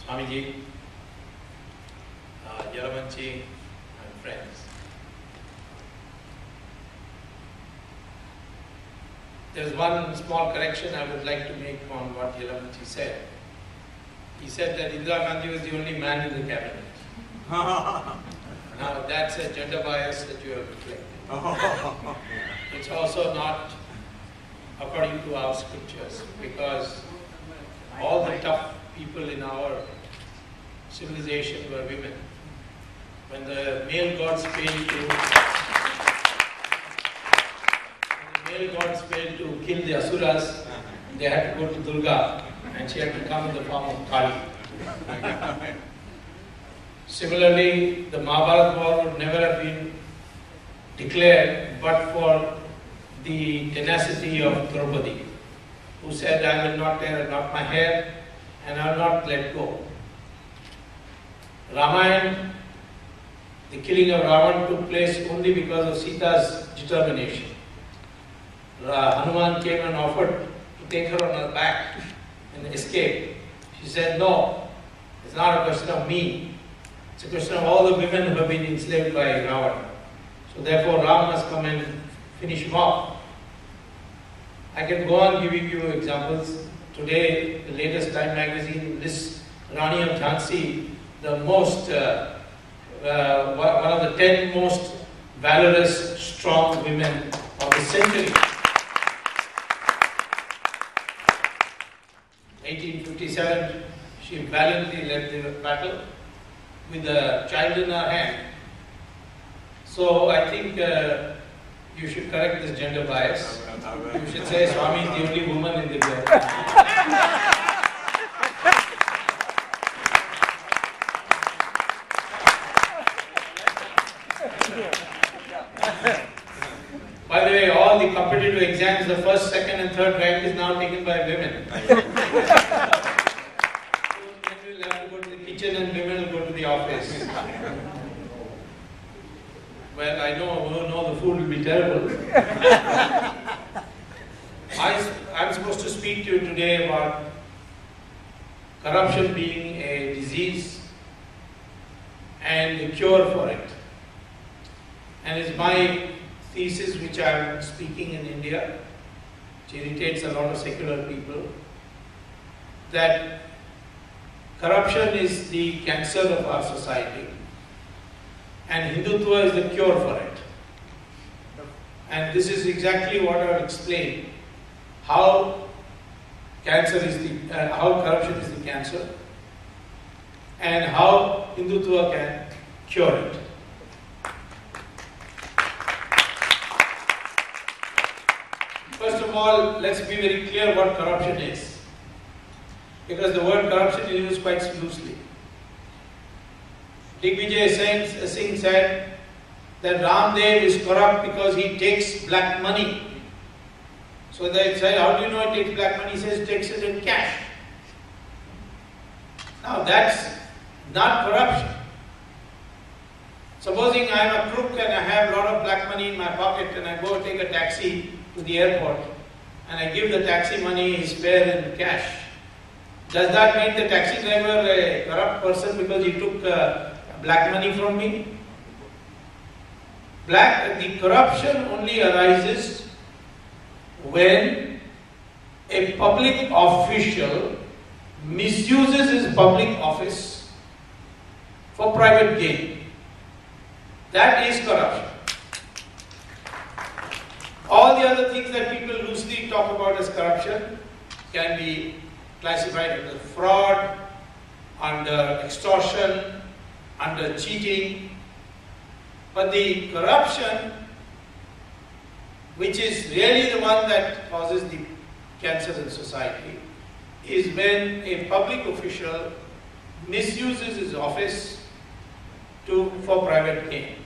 Swamiji, Yalamanchi and friends. There's one small correction I would like to make on what Yalamanchi said. He said that Indira Gandhi was the only man in the cabinet. Now that's a gender bias that you have reflected. It's also not according to our scriptures, because all the tough people in our civilization were women. When the male gods failed to kill the asuras, they had to go to Durga, and she had to come in the form of Kali. Similarly, the Mahabharata war would never have been declared but for the tenacity of Draupadi, who said, "I will not tear not my hair and I will not let go." Ramayana, the killing of Ravan took place only because of Sita's determination. Hanuman came and offered to take her on her back and escape. She said, "No, it's not a question of me. It's a question of all the women who have been enslaved by Ravan. So therefore Ram must come and finish him off." I can go on giving you examples. Today, the latest Time magazine lists Rani of Jhansi, the most, one of the 10 most valorous, strong women of the century. 1857, she valiantly led the battle with a child in her hand. So I think you should correct this gender bias. You should say Swami is the only woman in the world. By the way, all the competitive exams, the first, second and third rank is now taken by women. So men will have to go to the kitchen and women will go to the office. Well, I know the food will be terrible. I'm supposed to speak to you today about corruption being a disease and the cure for it. And it's my thesis which I'm speaking in India, which irritates a lot of secular people, that corruption is the cancer of our society and Hindutva is the cure for it. And this is exactly what I'll explain, how corruption is the cancer and how Hindutva can cure it. First of all, let's be very clear what corruption is, because the word corruption is used quite loosely. Digvijay Singh said that Ramdev is corrupt because he takes black money. So they said, "How do you know he takes black money?" He says he takes it in cash. Now that's not corruption. Supposing I am a crook and I have a lot of black money in my pocket and I go take a taxi to the airport and I give the taxi money his fare in cash. Does that make the taxi driver a corrupt person because he took black money from me? The corruption only arises when a public official misuses his public office for private gain. That is corruption. All the other things that people loosely talk about as corruption can be classified under fraud, under extortion, under cheating. But the corruption, which is really the one that causes the cancer in society, is when a public official misuses his office for private gain.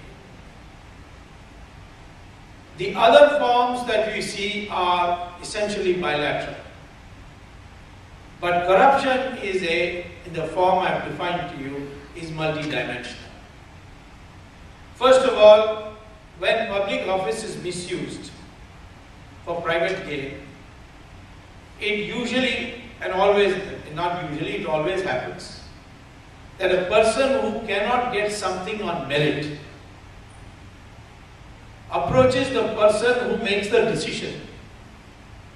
The other forms that we see are essentially bilateral. But corruption is in the form I have defined to you, is multidimensional. First of all, when public office is misused for private gain, it usually, and always, not usually, it always happens, that a person who cannot get something on merit approaches the person who makes the decision,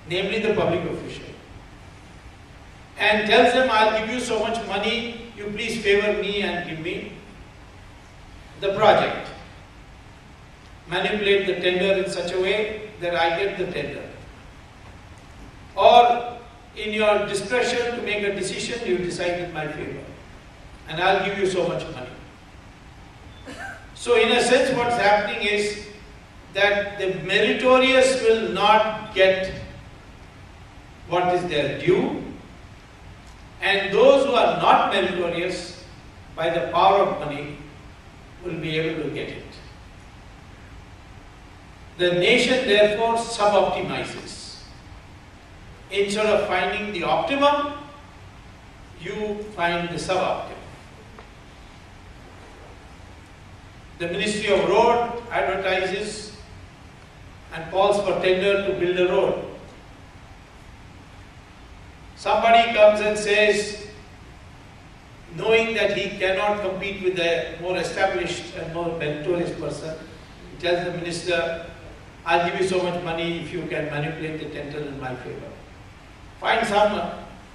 namely the public official, and tells them, I'll give you so much money, you please favor me and give me the project. Manipulate the tender in such a way that I get the tender. Or in your discretion to make a decision, you decide in my favor, and I'll give you so much money. So in a sense, what's happening is that the meritorious will not get what is their due, and those who are not meritorious, by the power of money, will be able to get it. The nation therefore sub-optimizes. Instead of finding the optimum, you find the sub-optimum. The Ministry of Road advertises and calls for tender to build a road. Somebody comes and says, knowing that he cannot compete with a more established and more meritorious person, he tells the minister, I'll give you so much money if you can manipulate the tender in my favor. Find some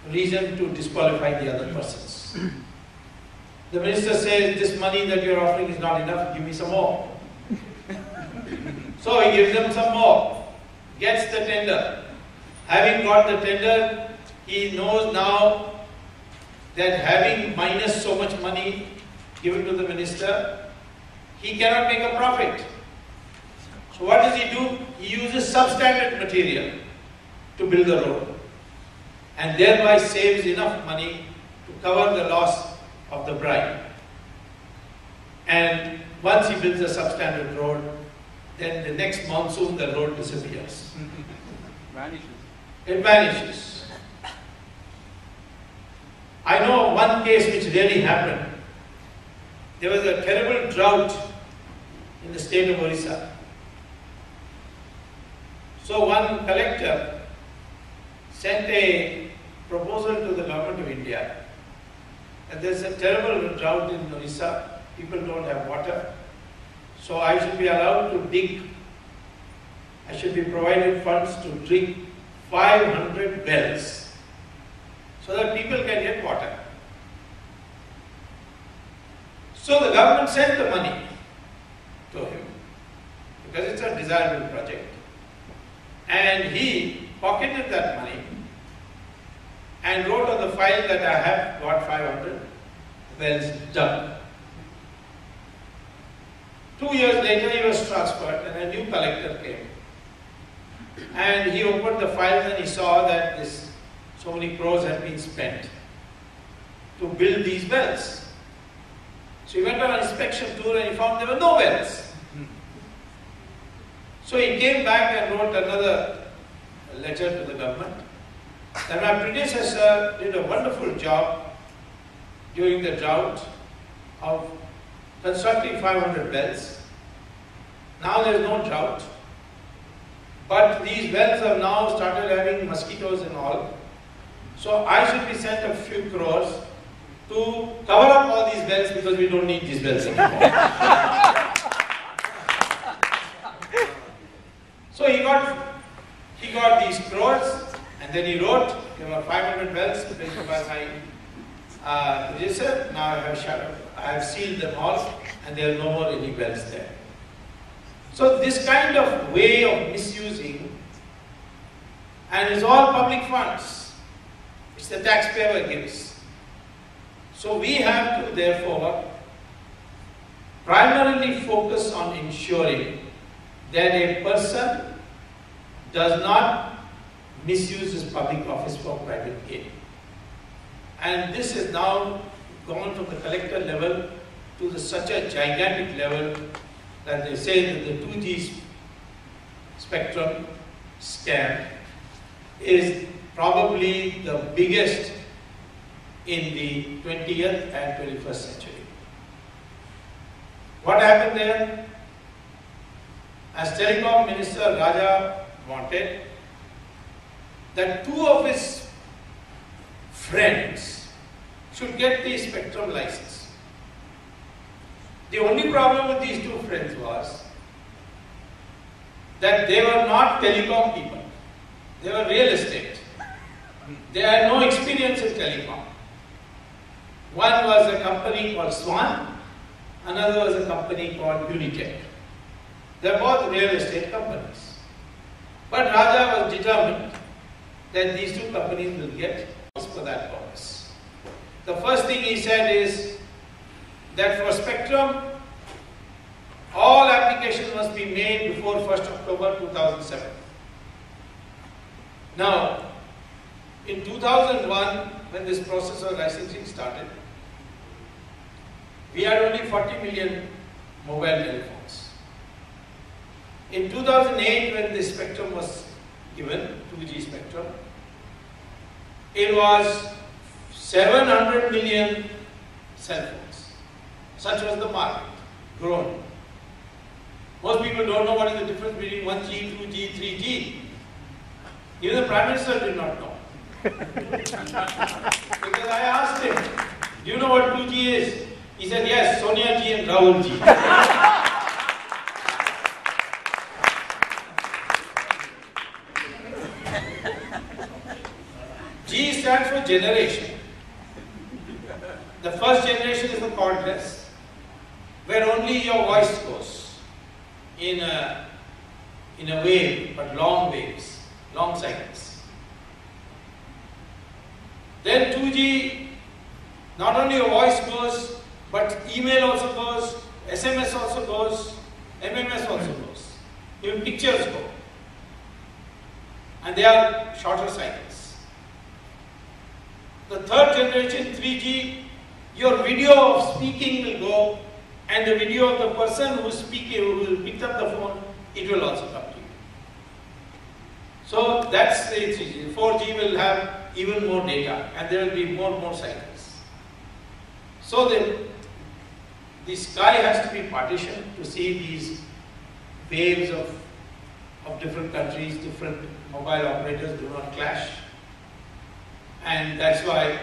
reason to disqualify the other persons. The minister says, this money that you're offering is not enough, give me some more. So he gives them some more, gets the tender. Having got the tender, he knows now that having minus so much money given to the minister, he cannot make a profit. So what does he do? He uses substandard material to build the road, and thereby saves enough money to cover the loss of the bride. And once he builds a substandard road, then the next monsoon the road disappears. Vanishes. It vanishes. I know one case which really happened. There was a terrible drought in the state of Orissa. So one collector sent a proposal to the government of India. And there's a terrible drought in Orissa. People don't have water. So I should be allowed to dig. I should be provided funds to dig 500 wells so that people can get water. So the government sent the money to him because it's a desirable project. And he pocketed that money and wrote on the file that I have got 500 wells dug. 2 years later he was transferred and a new collector came. And he opened the files and he saw that so many crores had been spent to build these wells. So he went on an inspection tour and he found there were no wells. So he came back and wrote another letter to the government that my predecessor did a wonderful job during the drought of constructing 500 wells. Now there is no drought, but these wells have now started having mosquitoes and all. So I should be sent a few crores to cover up all these wells because we don't need these wells anymore. So he got these crores, and then he wrote, there were 500 wells built by my predecessor. Now I have sealed them all, and there are no more any wells there. So this kind of way of misusing, and it's all public funds, which the taxpayer gives. So we have to therefore primarily focus on ensuring that a person does not misuse his public office for private gain. And this has now gone from the collector level to such a gigantic level that they say that the 2G spectrum scam is probably the biggest in the 20th and 21st century. What happened there? As Telecom Minister Raja wanted that 2 of his friends should get the spectrum license. The only problem with these two friends was that they were not telecom people. They were real estate. They had no experience in telecom. One was a company called Swan, another was a company called Unitech. They are both real estate companies. But Raja was determined that these two companies will get for that purpose. The first thing he said is that for spectrum, all applications must be made before 1st October 2007. Now, in 2001, when this process of licensing started, we had only 40 million mobile telephones. In 2008, when the spectrum was given, 2G spectrum, it was 700 million cell phones. Such was the market, grown. Most people don't know what is the difference between 1G, 2G, 3G. Even the Prime Minister did not know. Because I asked him, do you know what 2G is? He said, yes, Sonia Ji and Rahul Ji. G stands for generation. The first generation is the cordless, where only your voice goes in a wave, but long waves, long cycles. Then 2G, not only your voice goes, but email also goes, SMS also goes, MMS also goes, even pictures go. And they are shorter cycles. The third generation, 3G, your video of speaking will go, and the video of the person who is speaking, who will pick up the phone, it will also come to you. So that's the 3G. 4G will have even more data, and there will be more cycles. So the sky has to be partitioned to see these waves of different countries, different mobile operators do not clash. And that's why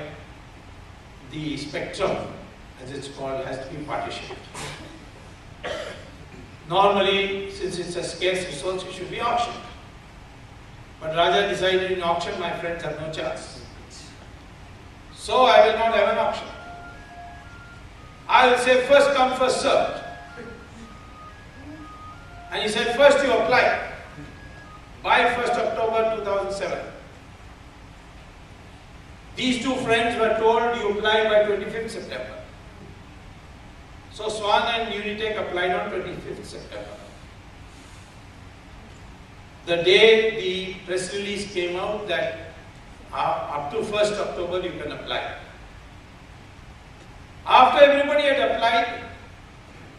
the spectrum, as it's called, has to be partitioned. Normally, since it's a scarce resource, it should be auctioned. But Raja decided in auction, my friends have no chance. So I will not have an auction. I will say first come, first served. And he said first you apply by 1st October 2007. These two friends were told you apply by 25th September. So Swan and Unitech applied on 25th September. The day the press release came out that up to 1st October you can apply. After everybody had applied,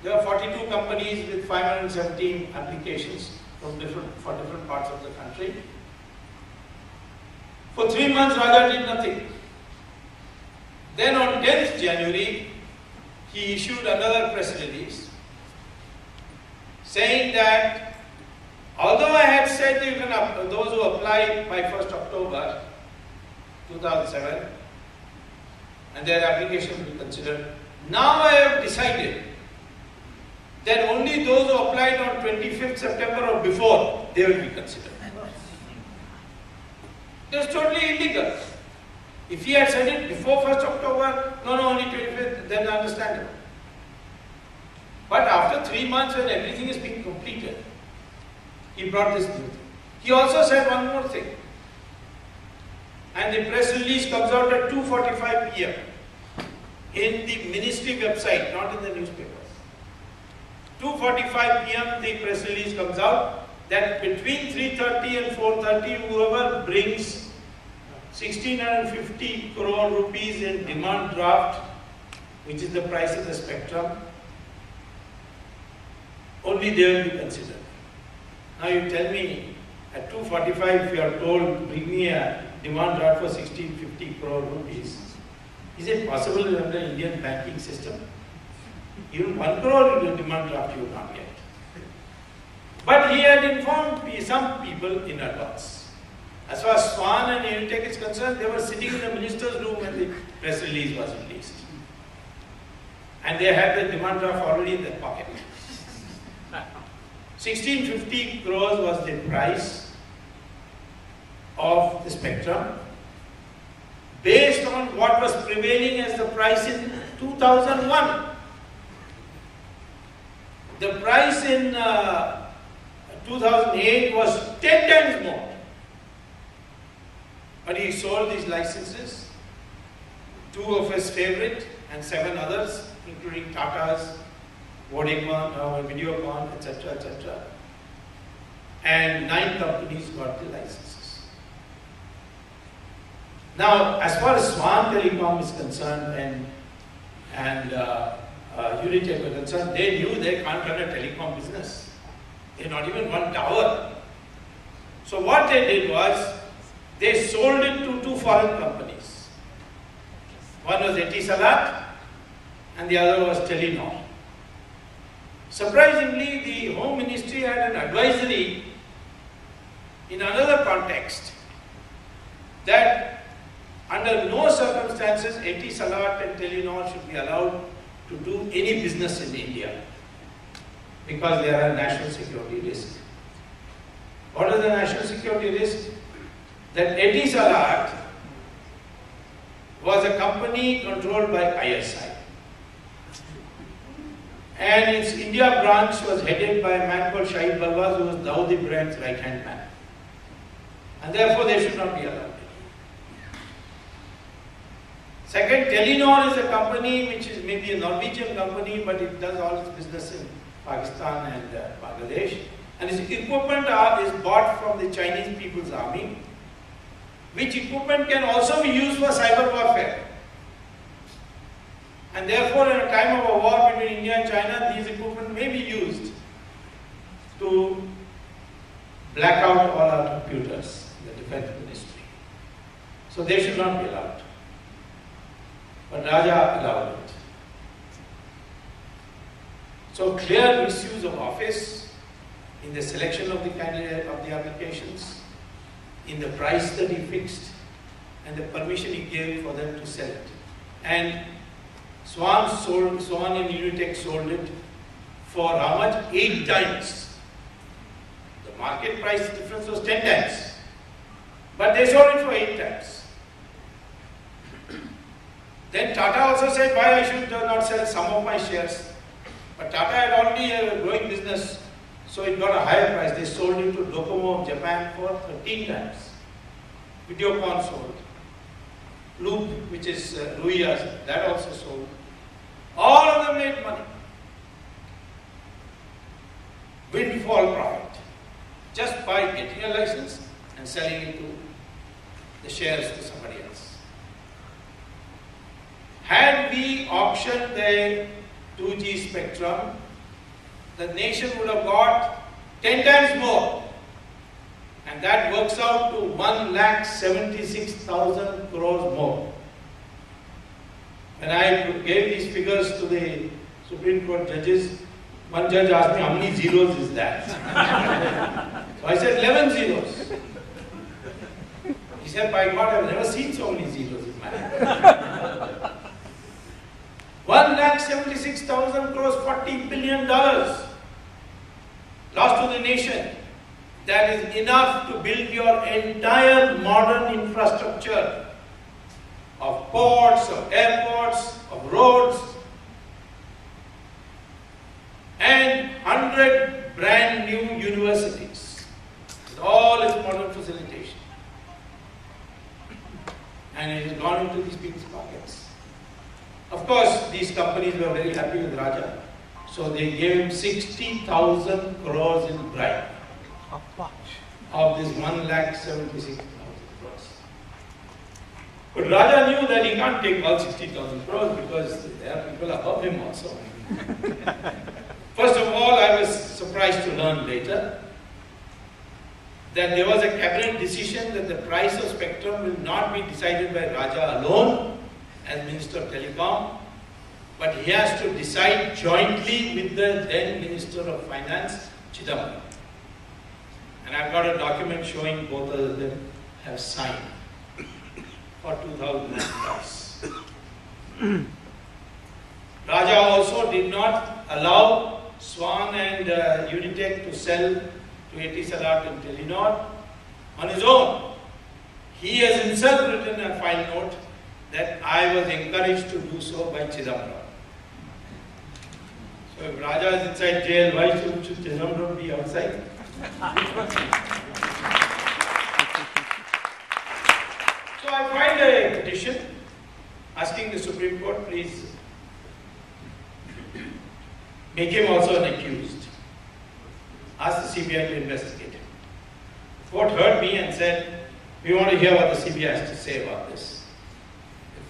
there were 42 companies with 517 applications for different parts of the country. For 3 months, Raja did nothing. Then on 10th January, he issued another press release saying that although I had said you can those who apply by 1st October 2007 and their application will be considered, now I have decided that only those who applied on 25th September or before, they will be considered. It was totally illegal. If he had said it before 1st October, no, only 25th, then understandable. But after 3 months when everything is being completed, he brought this new thing. He also said one more thing. And the press release comes out at 2:45 p.m. in the ministry website, not in the newspapers. 2:45 p.m. the press release comes out that between 3:30 and 4:30, whoever brings 1,650 crore rupees in demand draft, which is the price of the spectrum, only they will be considered. Now you tell me, at 2:45 if you are told, bring me a demand draft for 1,650 crore rupees, is it possible under Indian banking system? Even 1 crore demand draft you will not get. But he had informed some people in advance. As far as Swan and Unitech is concerned, they were sitting in the minister's room when the press release was released. and they had the demand draft already in their pocket. 1650 crores was the price of the spectrum, based on what was prevailing as the price in 2001. The price in 2008 was 10 times more. But he sold these licenses, 2 of his favorite and 7 others, including Tata's, Vodafone, Videocon, etc., etc. And 9 companies got the licenses. Now, as far as Swan Telecom is concerned and Unitech were concerned, they knew they can't run a telecom business. They're not even one tower. So what they did was, they sold it to 2 foreign companies. One was Etisalat and the other was Telenor. Surprisingly, the Home Ministry had an advisory in another context that under no circumstances Etisalat and Telenor should be allowed to do any business in India because they are a national security risk. What is the national security risk? That Etisalat was a company controlled by ISI. And its India branch was headed by a man called Shahid Balwaz, who was Dawood Ibrahim's right-hand man. And therefore they should not be allowed. Second, Telenor is a company which is maybe a Norwegian company, but it does all its business in Pakistan and Bangladesh. And its equipment is bought from the Chinese People's Army, which equipment can also be used for cyber warfare. And therefore, in a time of a war between India and China, these equipment may be used to black out all our computers in the Defense Ministry. So they should not be allowed. But Raja allowed it. So clear misuse of office in the selection of the candidate of the applications, in the price that he fixed, and the permission he gave for them to sell it. And Swan and Unitech sold it for how much? 8 times. The market price difference was 10 times. But they sold it for 8 times. Then Tata also said why I should not sell some of my shares. But Tata had already a growing business, so it got a higher price. They sold it to Docomo of Japan for 13 times. Videocon sold. Loop, which is Ruiya's, that also sold. All of them made money. Windfall profit. Just by getting a license and selling it to the shares to somebody else. Had we auctioned the 2G spectrum, the nation would have got 10 times more. And that works out to 1,76,000 crores more. When I gave these figures to the Supreme Court judges, one judge asked me, how many zeros is that? So I said, 11 zeros. He said, by God, I've never seen so many zeros in my life. 1,76,000 crores, $40 billion lost to the nation. That is enough to build your entire modern infrastructure of ports, of airports, of roads, and 100 brand new universities with all its modern facilitation. And it has gone into these people's pockets. Of course, these companies were very happy with Raja, so they gave him 60,000 crores in bribe of this 1,76,000 crores. But Raja knew that he can't take all 60,000 crores because there are people above him also. First of all, I was surprised to learn later that there was a cabinet decision that the price of spectrum will not be decided by Raja alone as Minister of Telecom, but he has to decide jointly with the then Minister of Finance, Chidambaram. And I've got a document showing both of them have signed for 2000 price. Raja also did not allow Swan and Unitech to sell to Etisalat and Telenor on his own. He has himself written a file note that I was encouraged to do so by Chidambaram. So if Raja is inside jail, why should Chidambaram be outside? So I filed a petition asking the Supreme Court, please make him also an accused. Ask the CBI to investigate him. The court heard me and said, we want to hear what the CBI has to say about this.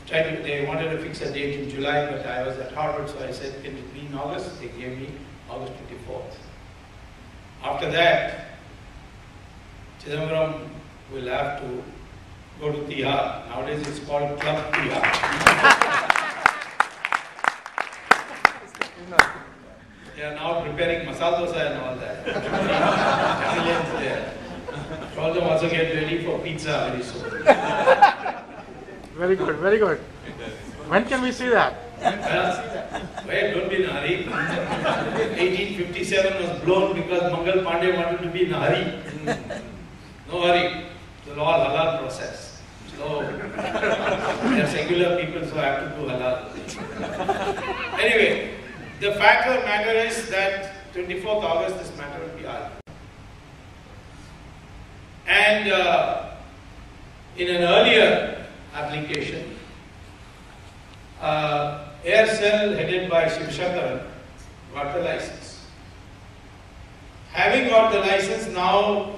They wanted to fix a date in July, but I was at Harvard, so I said, can it be in August? They gave me August 24th. After that, Chidambaram will have to go to Tihar. Nowadays it's called Club Tihar. They are now preparing masala dosa and all that. Italians there. All them also get ready for pizza very soon. Very good, very good. When can we see that? Wait, don't be in a hurry. 1857 was blown because Mangal Pandey wanted to be in a hurry. No hurry. It's all halal process. Slow. They are secular people, so I have to do halal. Anyway, the fact of the matter is that 24th August this matter will be argued. And in an earlier application, Aircel headed by Shivshankaran got the license. Having got the license, now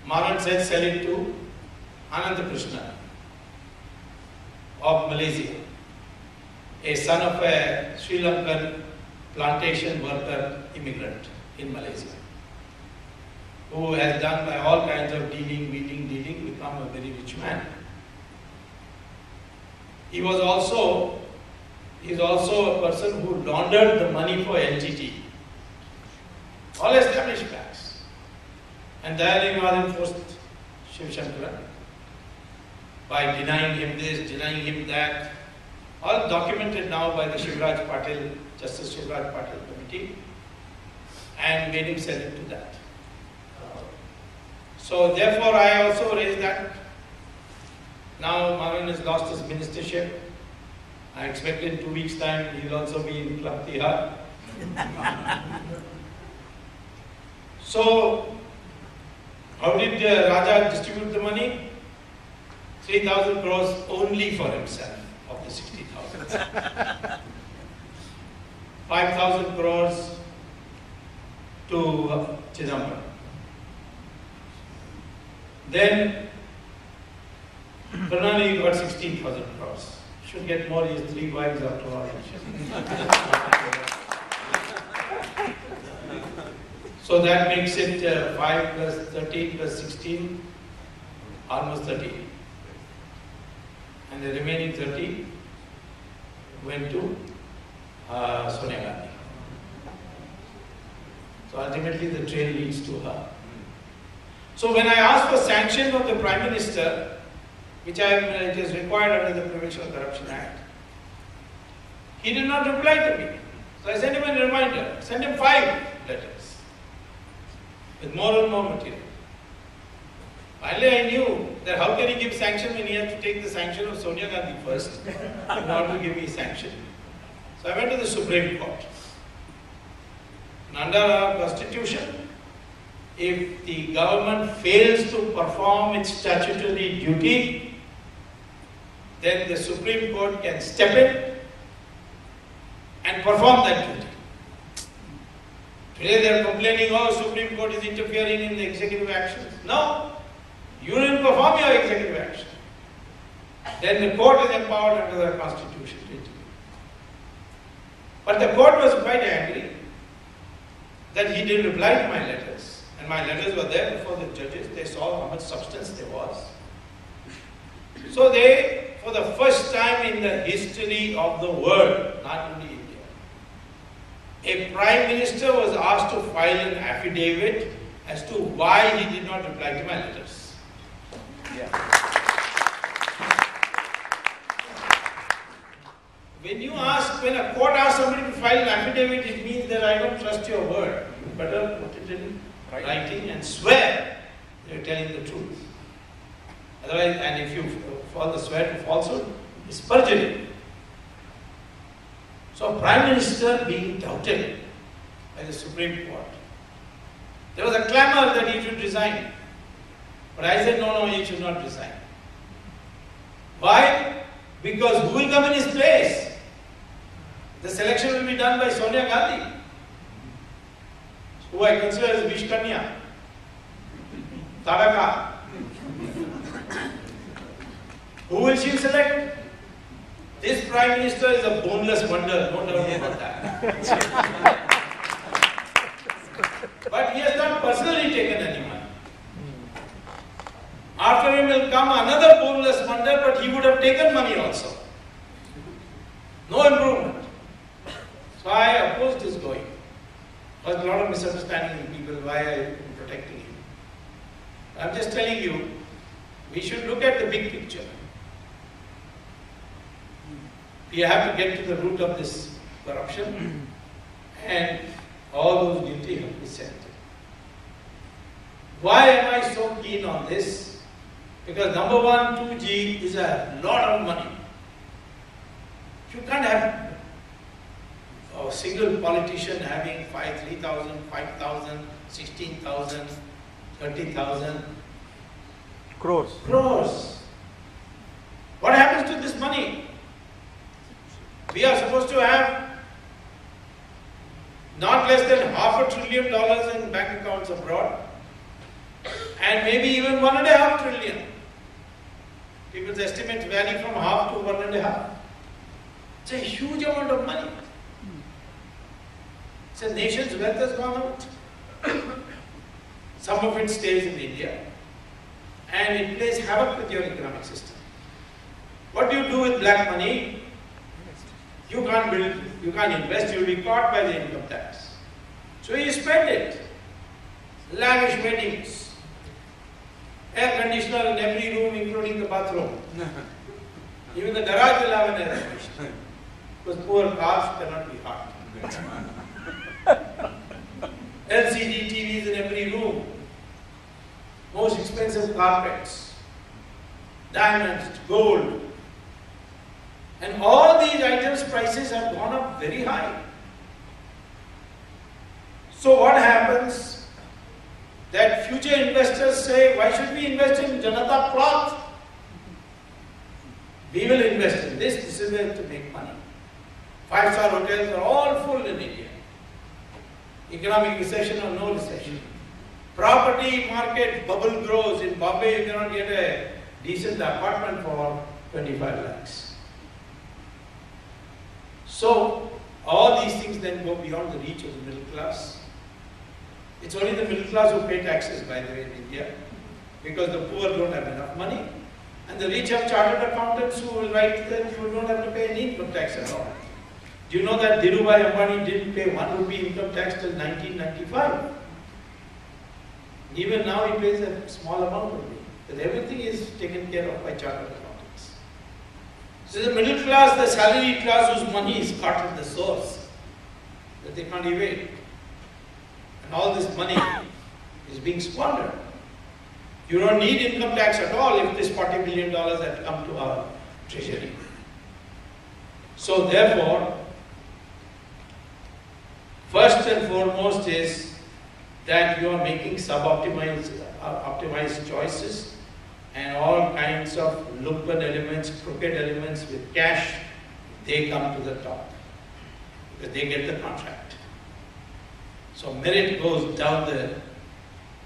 Maran said sell it to Ananda Krishna of Malaysia, a son of a Sri Lankan plantation worker immigrant in Malaysia, who has done by all kinds of dealing, become a very rich man. He is also a person who laundered the money for LTT. All established banks. And Dayalingadan enforced Shivshankaran by denying him this, denying him that. All documented now by the Shivraj Patil, Justice Shivraj Patil Committee, and made him sell it to that. So therefore I also raised that. Now Maran has lost his ministership. I expect in 2 weeks' time he will also be in Club Tihar. So, how did Raja distribute the money? 3,000 crores only for himself of the 60,000. 5,000 crores to Chidambaram. Then Pranali got 16,000 crores. Should get more, he has 3 wives after all. So that makes it 5 plus 13 plus 16, almost 30. And the remaining 30 went to Sonia Gandhi. So ultimately the trail leads to her. So when I asked for sanction of the Prime Minister, which it is required under the Prevention of Corruption Act, he did not reply to me. So I sent him a reminder, sent him 5 letters with more and more material. Finally I knew that how can he give sanction when he has to take the sanction of Sonia Gandhi first in order to give me sanction. So I went to the Supreme Court. And under our Constitution, if the government fails to perform its statutory duty, then the Supreme Court can step in and perform that duty. Today they are complaining, oh, Supreme Court is interfering in the executive actions. No, you didn't perform your executive action. Then the court is empowered under the Constitution to intervene. But the court was quite angry that he didn't reply to my letters. And my letters were there before the judges. They saw how much substance there was. So they, for the first time in the history of the world, not only India, a Prime Minister was asked to file an affidavit as to why he did not reply to my letters. when a court asks somebody to file an affidavit, it means that I don't trust your word. You better put it in writing and swear you're telling the truth. Otherwise, and if you fall the swear to falsehood, it's perjury. So, Prime Minister being doubted by the Supreme Court. There was a clamor that he should resign. But I said, no, he should not resign. Why? Because who will come in his place? The selection will be done by Sonia Gandhi, who I consider as Vishkanya, Taraka. Who will she select? This Prime Minister is a boneless wonder, no doubt about that. But he has not personally taken any money. After him will come another boneless wonder, but he would have taken money also. No improvement. So I opposed his going. There was a lot of misunderstanding in people why I am protecting him. I am just telling you, we should look at the big picture. We have to get to the root of this corruption and all those guilty have to be sent. Why am I so keen on this? Because number one, 2G is a lot of money. You can't have a single politician having 3,000, 5,000, 16,000, 30,000 crores. What happens to this money? We are supposed to have not less than $500 billion in bank accounts abroad, and maybe even $1.5 trillion. People's estimates vary from half to 1.5. It's a huge amount of money. It's a nation's wealth has gone out. Some of it stays in India, and it plays havoc with your economic system. What do you do with black money? You can't build, you can't invest, you'll be caught by the income tax. So you spend it. Lavish weddings. Air conditioner in every room, including the bathroom. Even the garage will have an air conditioner. Because poor cars cannot be hot. LCD TVs in every room. Most expensive carpets. Diamonds, gold. And all these items' prices have gone up very high. So what happens? That future investors say, why should we invest in Janata cloth? We will invest in this. This is where to make money. 5-star hotels are all full in India. Economic recession or no recession. Property market bubble grows. In Bombay, you cannot get a decent apartment for 25 lakhs. So, all these things then go beyond the reach of the middle class. It's only the middle class who pay taxes, by the way, in India, because the poor don't have enough money, and the rich have chartered accountants who will write that you don't have to pay any income tax at all. Do you know that Dhirubhai Ambani didn't pay 1 rupee income tax till 1995? Even now he pays a small amount only, because everything is taken care of by chartered accountants. So the middle class, the salaried class whose money is caught at the source, that they can't evade. And all this money is being squandered. You don't need income tax at all if this $40 billion had come to our treasury. So therefore, first and foremost is that you are making optimized choices, and all kinds of lumpen elements, crooked elements with cash, they come to the top because they get the contract. So merit goes down the,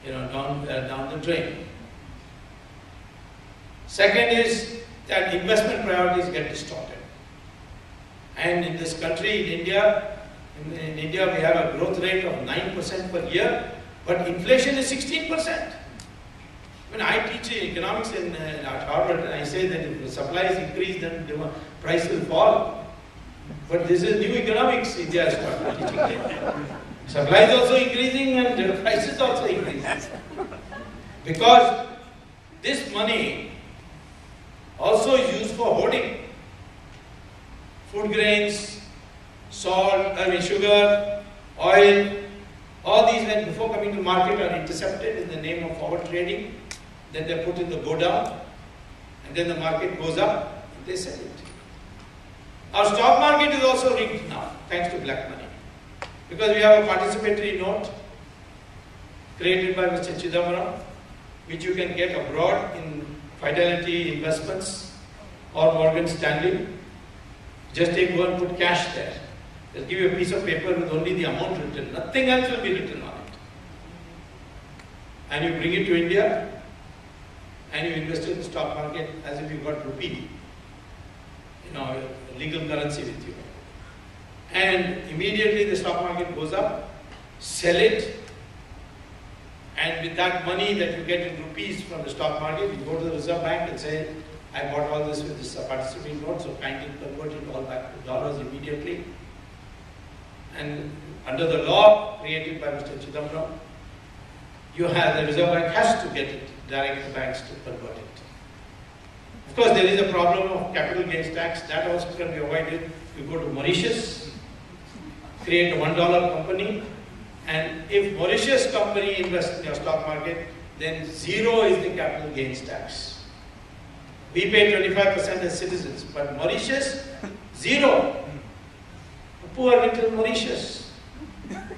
down the drain. Second is that investment priorities get distorted. And in this country, in India we have a growth rate of 9% per year, but inflation is 16%. When I teach economics at Harvard, and I say that if the supply is increased, then the price will fall. But this is new economics India has started teaching. Supply is also increasing and the price is also increasing. Because this money also is used for hoarding. food grains, salt, sugar, oil, all these when before coming to market are intercepted in the name of forward trading, then they're put in the go down, and then the market goes up, and they sell it. Our stock market is also rigged now, thanks to black money. Because we have a participatory note created by Mr. Chidambaram, which you can get abroad in Fidelity Investments or Morgan Stanley. Just go and put cash there. They'll give you a piece of paper with only the amount written. Nothing else will be written on it. And you bring it to India and you invest in the stock market as if you got rupee, legal currency with you. And immediately the stock market goes up, sell it, and with that money that you get in rupees from the stock market, you go to the Reserve Bank and say, I bought all this with this participating note, so kindly convert it all back to dollars immediately. And under the law created by Mr. Chidambaram, the Reserve Bank has to get it, direct the banks to convert it. Of course, there is a problem of capital gains tax, that also can be avoided. You go to Mauritius, create a $1 company, and if Mauritius company invests in your stock market, then zero is the capital gains tax. We pay 25% as citizens, but Mauritius, zero. Poor little Mauritius.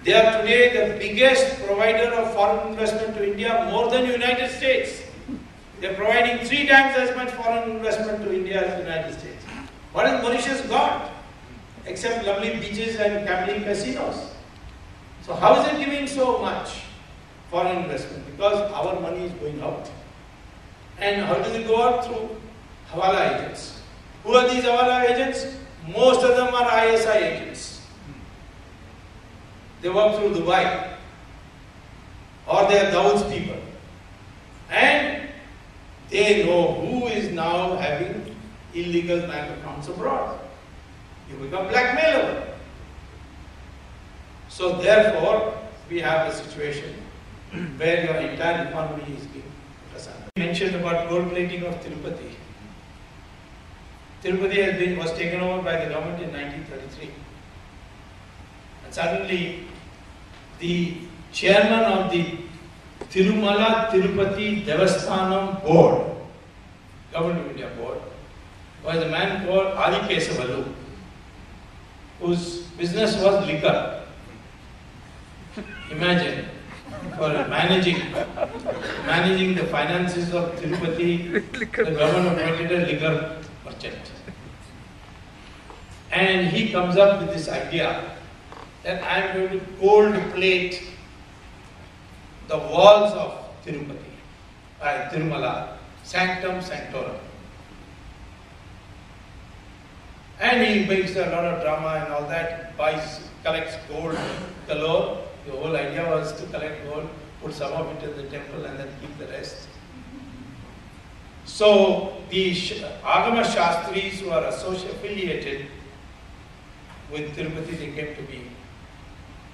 They are today the biggest provider of foreign investment to India, more than United States. They are providing 3 times as much foreign investment to India as the United States. What has Mauritius got? Except lovely beaches and gambling casinos. So how is it giving so much foreign investment? Because our money is going out. And how does it go out? Through Hawala agents. Who are these Hawala agents? Most of them are ISI agents. They work through Dubai. Or they are Dawood's people. And they know who is now having illegal bank accounts abroad. You become blackmailable. So therefore, we have a situation where your entire economy is being put aside. You mentioned about gold plating of Tirupati. Tirupati was taken over by the government in 1933. And suddenly, the chairman of the Tirumala Tirupati Devasthanam Board, Government of India Board, was a man called Adi Kesavalu, whose business was liquor. Imagine, for managing the finances of Tirupati, the government appointed a liquor merchant. And he comes up with this idea that I am going to gold plate the walls of Tirupati, Tirumala, sanctum sanctorum. And he makes a lot of drama and all that, collects gold galore. The whole idea was to collect gold, put some of it in the temple and then keep the rest. So the Agama Shastris who are affiliated with Tirupati, they came to me,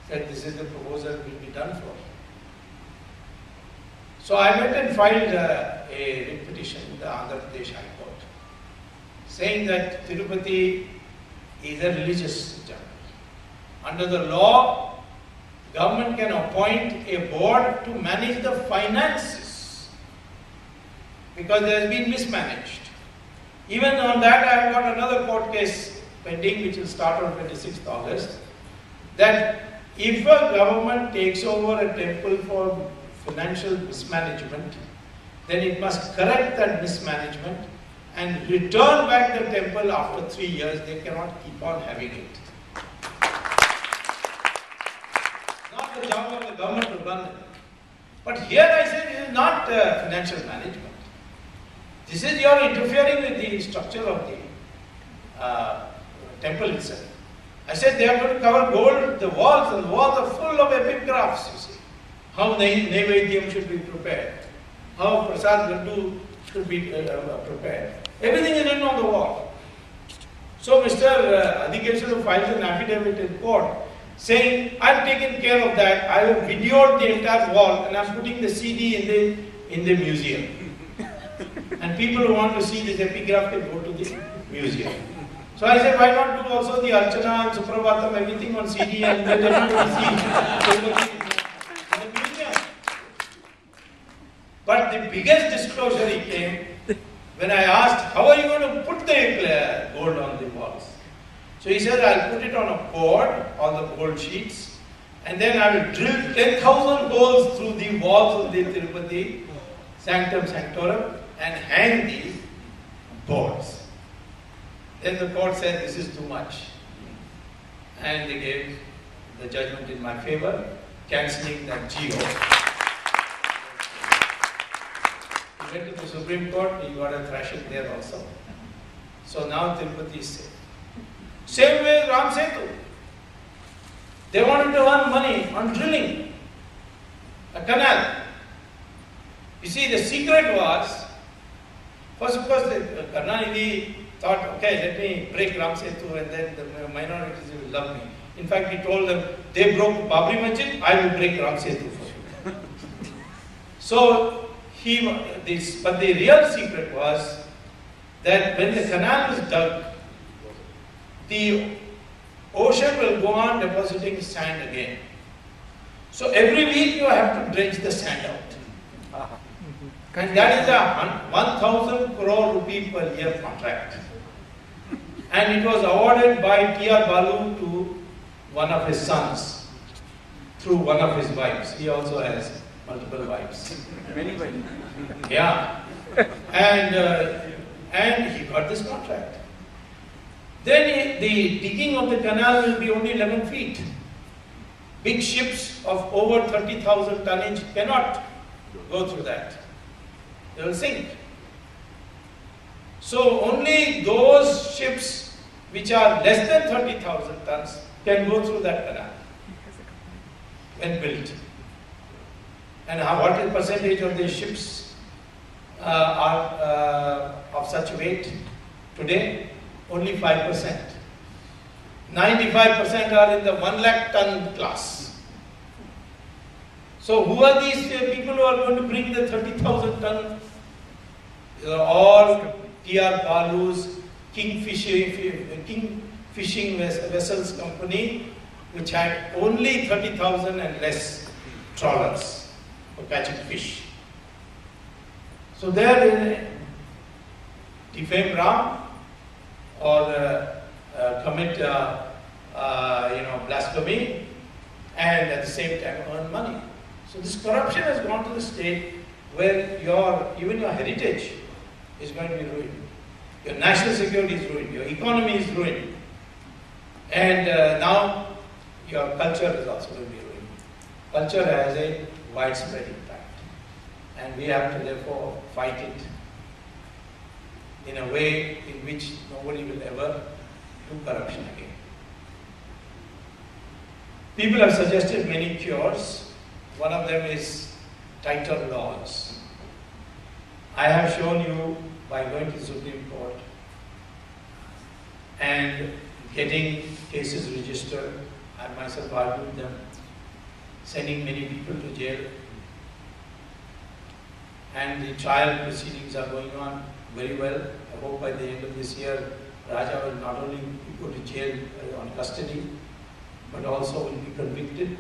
said this is the proposal will be done for. So I went and filed a writ petition in the Andhra Pradesh High Court, saying that Tirupati is a religious temple. Under the law, government can appoint a board to manage the finances because there has been mismanaged. Even on that, I have got another court case pending which will start on 26th August, that if a government takes over a temple for financial mismanagement, then it must correct that mismanagement and return back the temple after 3 years. They cannot keep on having it. Not the job of the government to run it. But here I say this is not financial management. This is your interfering with the structure of the temple itself. I said they are going to cover gold, the walls, and the walls are full of epigraphs, you see. How Naivedyam should be prepared, how Prasad Laddu should be prepared. Everything is written on the wall. So Mr. Adhikeshwar files an affidavit in court saying, I've taken care of that, I have videoed the entire wall and I'm putting the CD in the museum. And people who want to see this epigraph can go to the museum. So I said, why not do also the Archana and Suprabhatam, everything on CD and let everybody see in the museum. But the biggest disclosure came when I asked, how are you going to put the gold on the walls? So he said, I'll put it on a board, on the gold sheets, and then I will drill 10,000 holes through the walls of the Tirupati Sanctum Sanctorum and hang these boards. Then the court said, this is too much. And they gave the judgment in my favor, cancelling that GO. He went to the Supreme Court, he got a thrashing there also. So now Tirupati is safe. Same way Ram Setu. They wanted to earn money on drilling a canal. You see, the secret was, first of course, the Karnanidhi thought, okay, let me break Ram Setu and then the minorities will love me. In fact, he told them, they broke Babri Masjid, I will break Ram Setu for you. So, but the real secret was that when the canal was dug, the ocean will go on depositing sand again. So every week you have to dredge the sand out. And that is a 1,000 crore rupee per year contract. And it was awarded by T.R. Balu to one of his sons through one of his wives. He also has multiple wives. Many wives. Yeah. And he got this contract. Then the digging of the canal will be only 11 feet. Big ships of over 30,000 tonnage cannot go through that. They will sink. So only those ships which are less than 30,000 tons can go through that canal when built. And what percentage of these ships are of such weight today? Only 5%. 95% are in the 1 lakh ton class. So who are these people who are going to bring the 30,000 ton? They are all T.R. Balu's King Fishing Vessels Company, which had only 30,000 and less trawlers for catching fish. So they defame Ram or commit blasphemy and at the same time earn money. So this corruption has gone to the state where even your heritage is going to be ruined. Your national security is ruined, your economy is ruined, and now your culture is also going to be ruined. Culture has a widespread impact, and we have to therefore fight it in a way in which nobody will ever do corruption again. People have suggested many cures. One of them is tighter laws. I have shown you by going to the Supreme Court and getting cases registered. I myself argued them, sending many people to jail. And the trial proceedings are going on very well. I hope by the end of this year, Raja will not only go to jail on custody, but also will be convicted.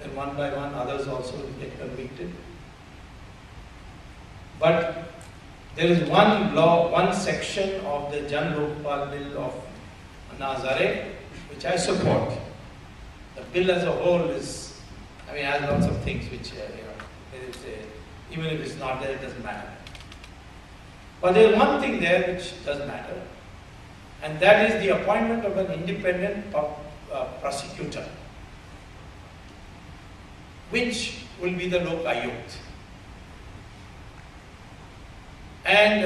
Then one by one, others also will get convicted. But there is one law, one section of the Jan Lokpal bill of Anna Hazare, which I support. The bill as a whole has lots of things which, even if it's not there, it doesn't matter. But there is one thing there which does matter, and that is the appointment of an independent prosecutor, which will be the Lok Ayukt. And,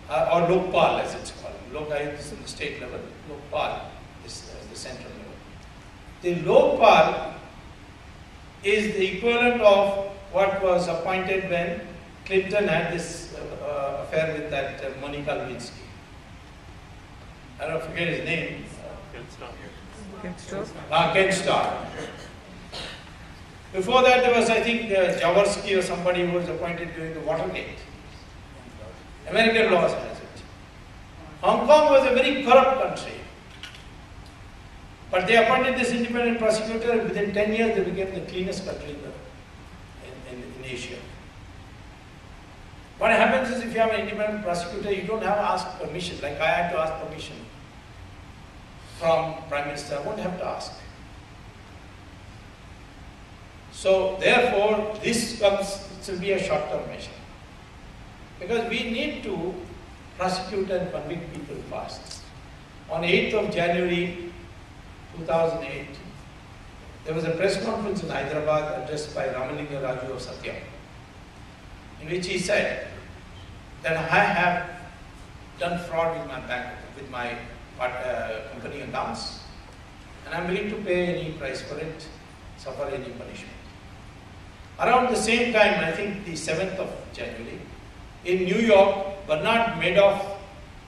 or Lokpal as it's called. Lok Ayukt is in the state level, Lokpal is the central level. The Lokpal is the equivalent of what was appointed when Clinton had this affair with that Monica Lewinsky. I don't forget his name. Ken Starr. Before that there was, I think, Jaworski or somebody who was appointed during the Watergate. American laws has it. Hong Kong was a very corrupt country. But they appointed this independent prosecutor, and within 10 years they became the cleanest country in Asia. What happens is if you have an independent prosecutor, you don't have to ask permission, like I had to ask permission from Prime Minister. I won't have to ask. So therefore, this will be a short-term measure. Because we need to prosecute and convict people fast. On 8th of January 2008, there was a press conference in Hyderabad addressed by Ramalinga Raju of Satyam, in which he said that I have done fraud with my bank, with my company accounts, and I am willing to pay any price for it, suffer any punishment. Around the same time, I think the 7th of January, in New York, Bernard Madoff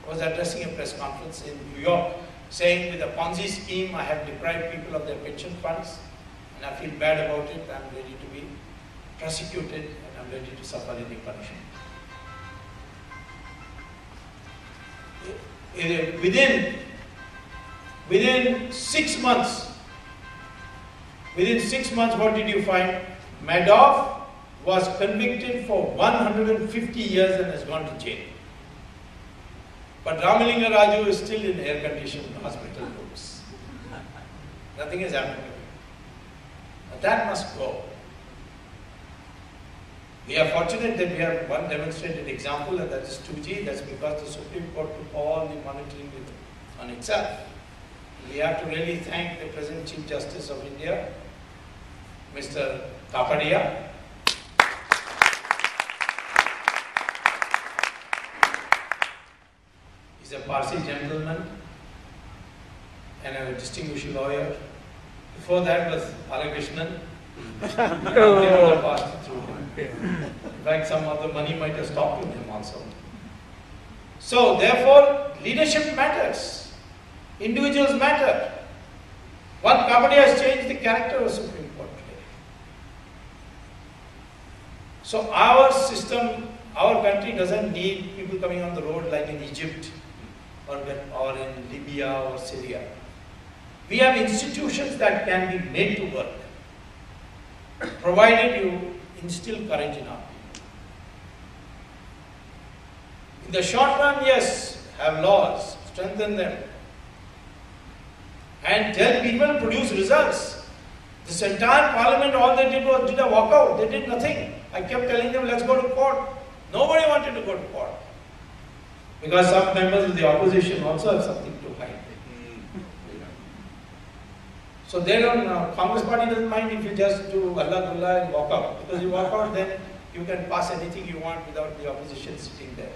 was addressing a press conference in New York, saying with a Ponzi scheme, I have deprived people of their pension funds, and I feel bad about it. I'm ready to be prosecuted, and I'm ready to suffer any punishment. Within 6 months, what did you find? Madoff was convicted for 150 years and has gone to jail. But Ramalinga Raju is still in air-conditioned hospital rooms. Nothing has happened to him. But that must go. We are fortunate that we have one demonstrated example, and that is 2G. That's because the Supreme Court took all the monitoring on itself. We have to really thank the present Chief Justice of India, Mr. Kapadia. He's a Parsi gentleman and a distinguished lawyer. Before that was Balakrishnan. They would have passed it through him. In fact, some of the money might have stopped with him also. So, therefore, leadership matters. Individuals matter. One Kapadia has changed the character of Supreme Court today. So, our system, our country doesn't need people coming on the road like in Egypt or in Libya or Syria. We have institutions that can be made to work, provided you instill courage in our people. In the short run, yes, have laws, strengthen them, and tell people to produce results. This entire parliament, all they did was did a walkout. They did nothing. I kept telling them, let's go to court. Nobody wanted to go to court. Because some members of the opposition also have something to hide. So they don't, Congress party doesn't mind if you just do Allah Gullah and walk out. Because you walk out, then you can pass anything you want without the opposition sitting there.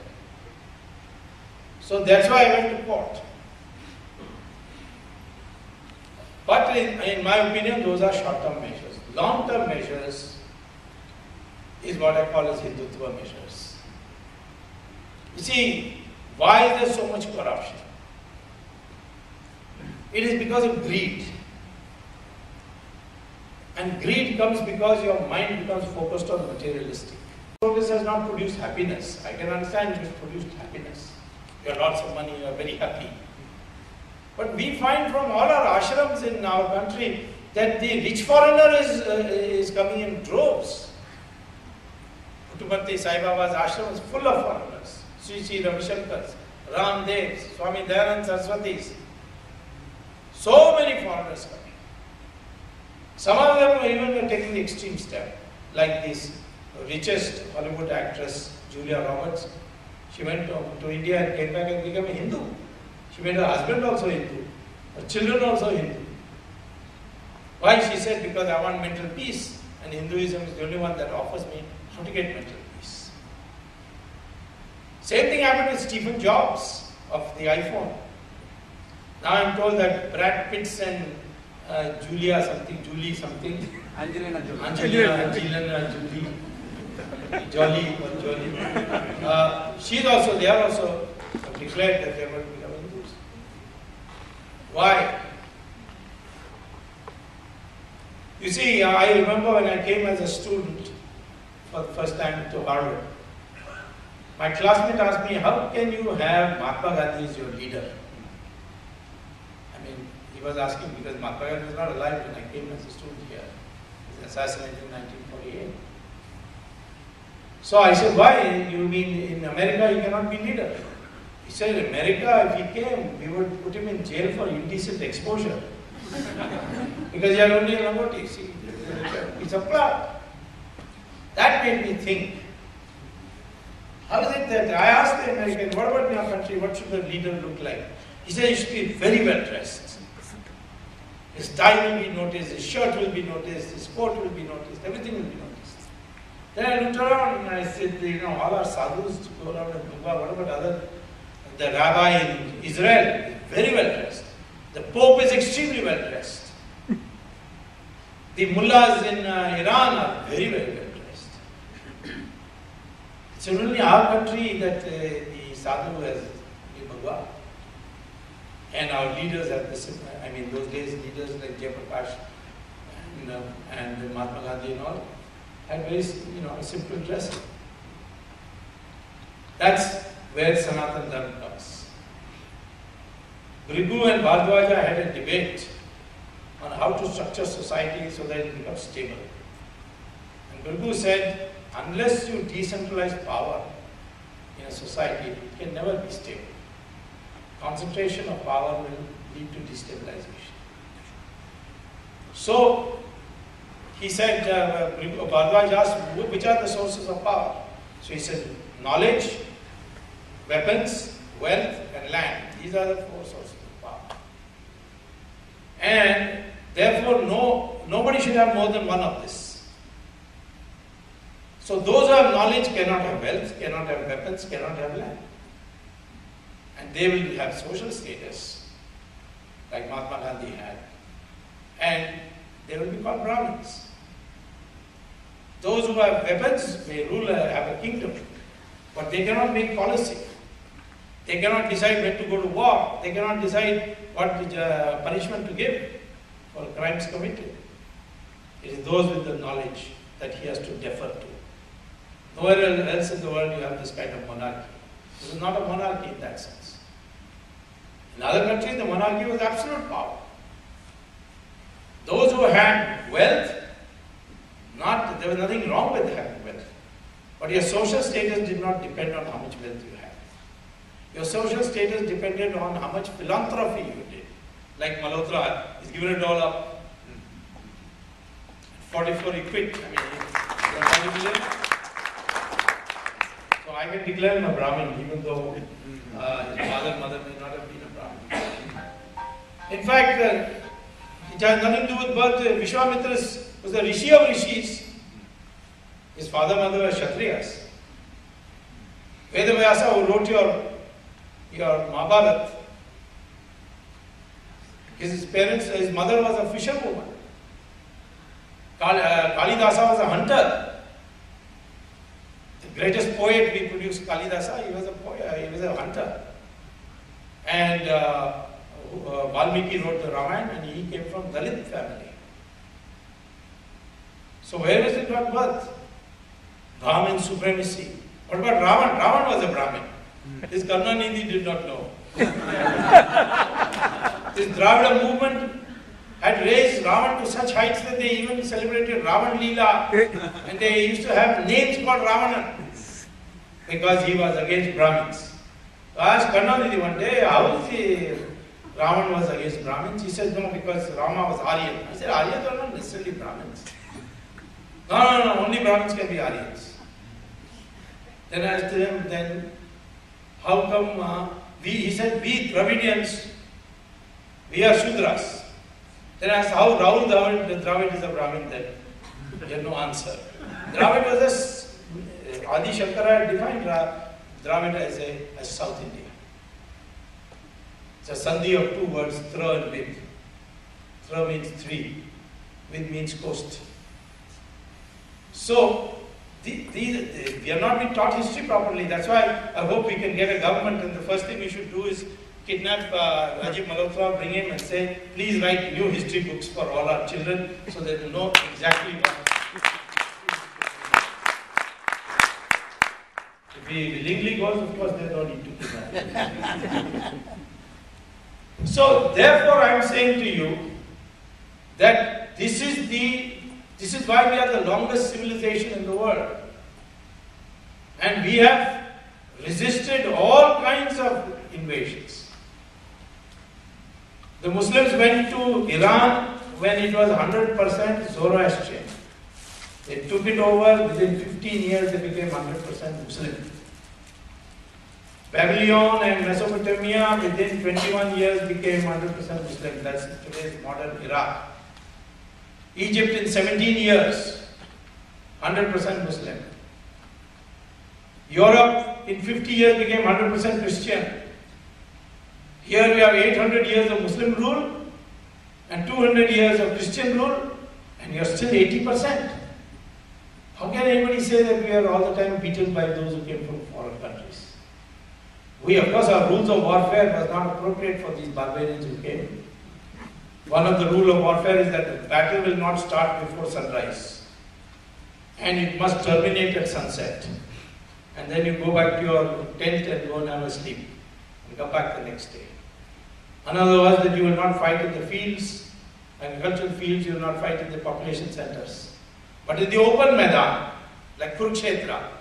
So that's why I went to court. But in my opinion, those are short-term measures. Long-term measures is what I call as Hindutva measures. You see, why is there so much corruption? It is because of greed. And greed comes because your mind becomes focused on materialistic. Progress has not produced happiness. I can understand it has produced happiness. You have lots of money, you are very happy. But we find from all our ashrams in our country that the rich foreigner is coming in droves. Puttaparthi Sai Baba's ashram is full of foreigners. Sri Sri Ravi Shankars, Ramdevs, Swami Dayanand Saraswatis. So many foreigners coming. Some of them are even taking the extreme step, like this richest Hollywood actress, Julia Roberts. She went to India and came back and became a Hindu. She made her husband also Hindu, her children also Hindu. Why? She said, because I want mental peace, and Hinduism is the only one that offers me how to get mental peace. Same thing happened with Stephen Jobs of the iPhone. Now I'm told that Brad Pitts and Julie something, Angelina Jolie. They are also declared that they are going to become Hindus. Why? You see, I remember when I came as a student for the first time to Harvard, My classmate asked me, how can you have Mahatma Gandhi as your leader? I mean, he was asking because Mahatma Gandhi was not alive when I came as a student here. He was assassinated in 1948. So I said, why? You mean in America he cannot be leader? He said, America, if he came, we would put him in jail for indecent exposure. Because he had only a langoti, see, it's a plot. That made me think. How is it that I asked the American, what about your country, what should the leader look like? He said he should be very well dressed. His tie will be noticed, his shirt will be noticed, his coat will be noticed, everything will be noticed. Then I looked around and I said, all our sadhus go around and what about the rabbi in Israel is very well dressed. The Pope is extremely well dressed. The mullahs in Iran are very, very well dressed. It's only our country that the sadhu has the Bhagwan. And our leaders have the those days leaders like Jayaprakash and Mahatma Gandhi and all had very, simple dressing. That's where Sanatana Dharma comes. Brigu and Bhardwaja had a debate on how to structure society so that it becomes stable. And Brigu said, unless you decentralize power in a society, it can never be stable. Concentration of power will lead to destabilization. So, he said, Bhardwaj asked, which are the sources of power? So he said, knowledge, weapons, wealth, and land. These are the four sources of power. And therefore, nobody should have more than one of this. So those who have knowledge cannot have wealth, cannot have weapons, cannot have land. And they will have social status, like Mahatma Gandhi had. And they will be called Brahmins. Those who have weapons may have a kingdom, but they cannot make policy. They cannot decide when to go to war. They cannot decide what punishment to give for crimes committed. It is those with the knowledge that he has to defer to. Nowhere else in the world you have this kind of monarchy. This is not a monarchy in that sense. In other countries, the monarchy was absolute power. Those who had wealth, there was nothing wrong with having wealth. But your social status did not depend on how much wealth you had. Your social status depended on how much philanthropy you did. Like Malhotra, he's given it all up. 44 he quit. So I can declare him a Brahmin, even though his father and mother may not have been a Brahmin. In fact, it has nothing to do with birth. Vishwamitra was the Rishi of Rishis. His father and mother were Kshatriyas. Vedavyasa, who wrote your Mahabharata, his mother was a fisherwoman. Kalidasa was a hunter. The greatest poet we produced, Kalidasa, he was a poet, he was a hunter. And Valmiki wrote the Ramayana, and he came from Dalit family. So where was it got birth? Brahmin supremacy. What about Ravan? Ravan was a Brahmin. His Karnanidhi did not know. This Dravida movement had raised Ravan to such heights that they even celebrated Ravan Leela, and they used to have names called Ravana because he was against Brahmins. So I asked Karnanidhi one day, how is he? Ravan was against Brahmins. He said, no, because Rama was Aryan. I said, Aryans are not necessarily Brahmins. No, only Brahmins can be Aryans. Then I asked him, then how come he said, we Dravidians, we are Shudras. Then I asked, how Rahul Dravid is a Brahmin then? He had no answer. Dravid was Adi Shankara had defined Dravid as South India. It's a sandhi of two words, Thra and Vid. Thra means three, Vid means coast. So, we are not being taught history properly. That's why I hope we can get a government, and the first thing we should do is kidnap Rajiv Malhotra, bring him and say, please write new history books for all our children so they will know exactly what. If he willingly goes, of course, there's no need to kidnap. So, therefore, I am saying to you that this is why we are the longest civilization in the world. And we have resisted all kinds of invasions. The Muslims went to Iran when it was 100% Zoroastrian. They took it over, within 15 years they became 100% Muslim. Babylon and Mesopotamia within 21 years became 100% Muslim. That's today's modern Iraq. Egypt in 17 years, 100% Muslim. Europe in 50 years became 100% Christian. Here we have 800 years of Muslim rule and 200 years of Christian rule, and you are still 80%. How can anybody say that we are all the time beaten by those who came from foreign countries? We, of course, our rules of warfare was not appropriate for these barbarians who came. One of the rules of warfare is that the battle will not start before sunrise, and it must terminate at sunset. And then you go back to your tent and go and have a sleep, and come back the next day. Another was that you will not fight in the fields, agricultural fields, you will not fight in the population centers. But in the open Maidan, like Kurukshetra,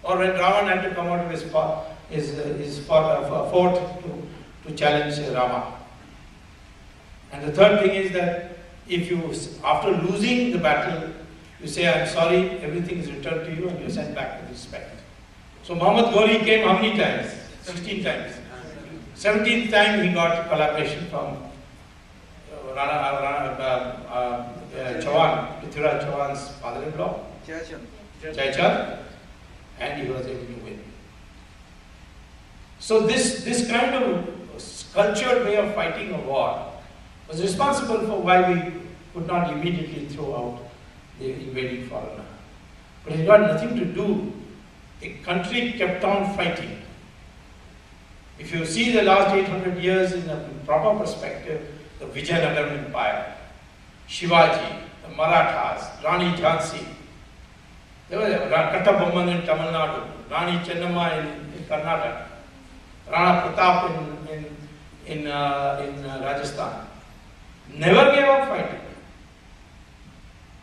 or when Ravan had to come out of his fort to challenge Rama. And the third thing is that if you, after losing the battle, you say, I'm sorry, everything is returned to you, and you are sent back with respect. So Muhammad Ghori came how many times? 16 times. 17th time he got collaboration from Chauhan, Prithviraj Chauhan's father-in-law, Jaichand, and he was able to win. So this kind of cultured way of fighting a war was responsible for why we could not immediately throw out the invading foreigner. But it got nothing to do. The country kept on fighting. If you see the last 800 years in a proper perspective, the Vijayanagara Empire, Shivaji, the Marathas, Rani Jhansi, there was Kattabomman in Tamil Nadu, Rani Chennamma in Karnataka, Rana Pratap in Rajasthan. Never gave up fighting.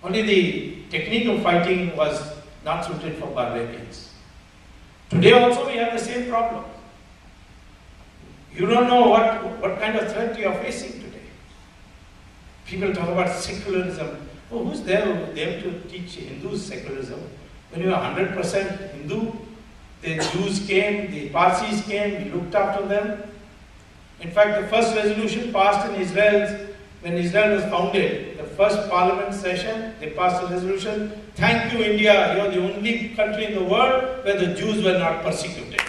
Only the technique of fighting was not suited for barbarians. Today also we have the same problem. You don't know what kind of threat you are facing today. People talk about secularism. Oh, who's there to teach Hindus secularism? When you are 100% Hindu, the Jews came, the Parsis came, we looked after them. In fact, the first resolution passed in Israel, when Israel was founded, the first parliament session, they passed a resolution, thank you India, you are the only country in the world where the Jews were not persecuted.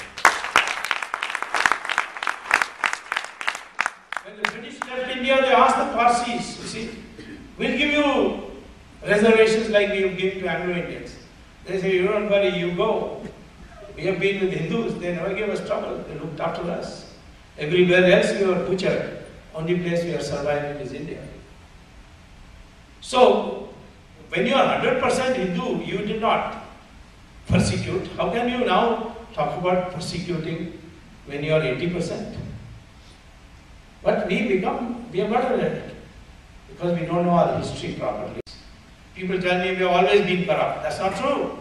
When the British left India, they asked the Parsis, you see, we'll give you reservations like we have given to Anglo-Indians. They say, you don't worry, you go. We have been with Hindus, they never gave us trouble, they looked after us. Everywhere else we were butchered. Only place we are surviving is India. So, when you are 100% Hindu, you did not persecute. How can you now talk about persecuting when you are 80%? But we have got it because we don't know our history properly. People tell me we have always been corrupt. That's not true.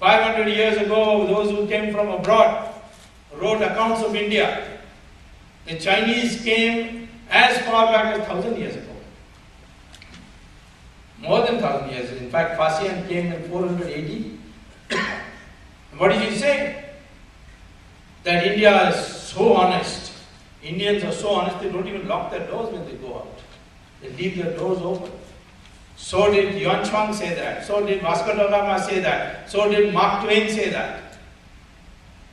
500 years ago, those who came from abroad wrote accounts of India. The Chinese came as far back as 1,000 years ago. More than 1,000 years. In fact, Fasian came in 480. What did he say? That India is so honest. Indians are so honest, they don't even lock their doors when they go out. They leave their doors open. So did Yuan Chuang say that. So did Vasco da Gama say that. So did Mark Twain say that.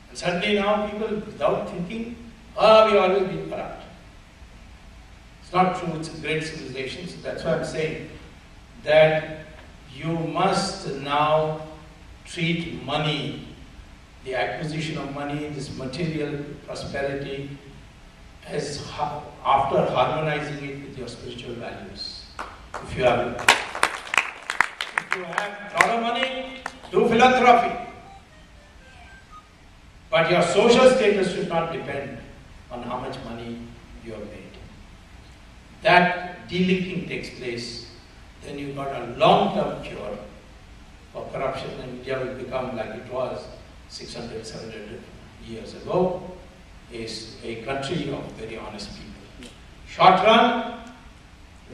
And suddenly now people, without thinking, we've always been corrupt. It's not true, it's a great civilization. So that's why I'm saying that you must now treat money, the acquisition of money, this material prosperity, as after harmonizing it with your spiritual values. If you have a lot of money, do philanthropy. But your social status should not depend on how much money you have made. That delinking takes place, then you've got a long-term cure for corruption, and India will become like it was 600, 700 years ago, is a country of very honest people. Short run,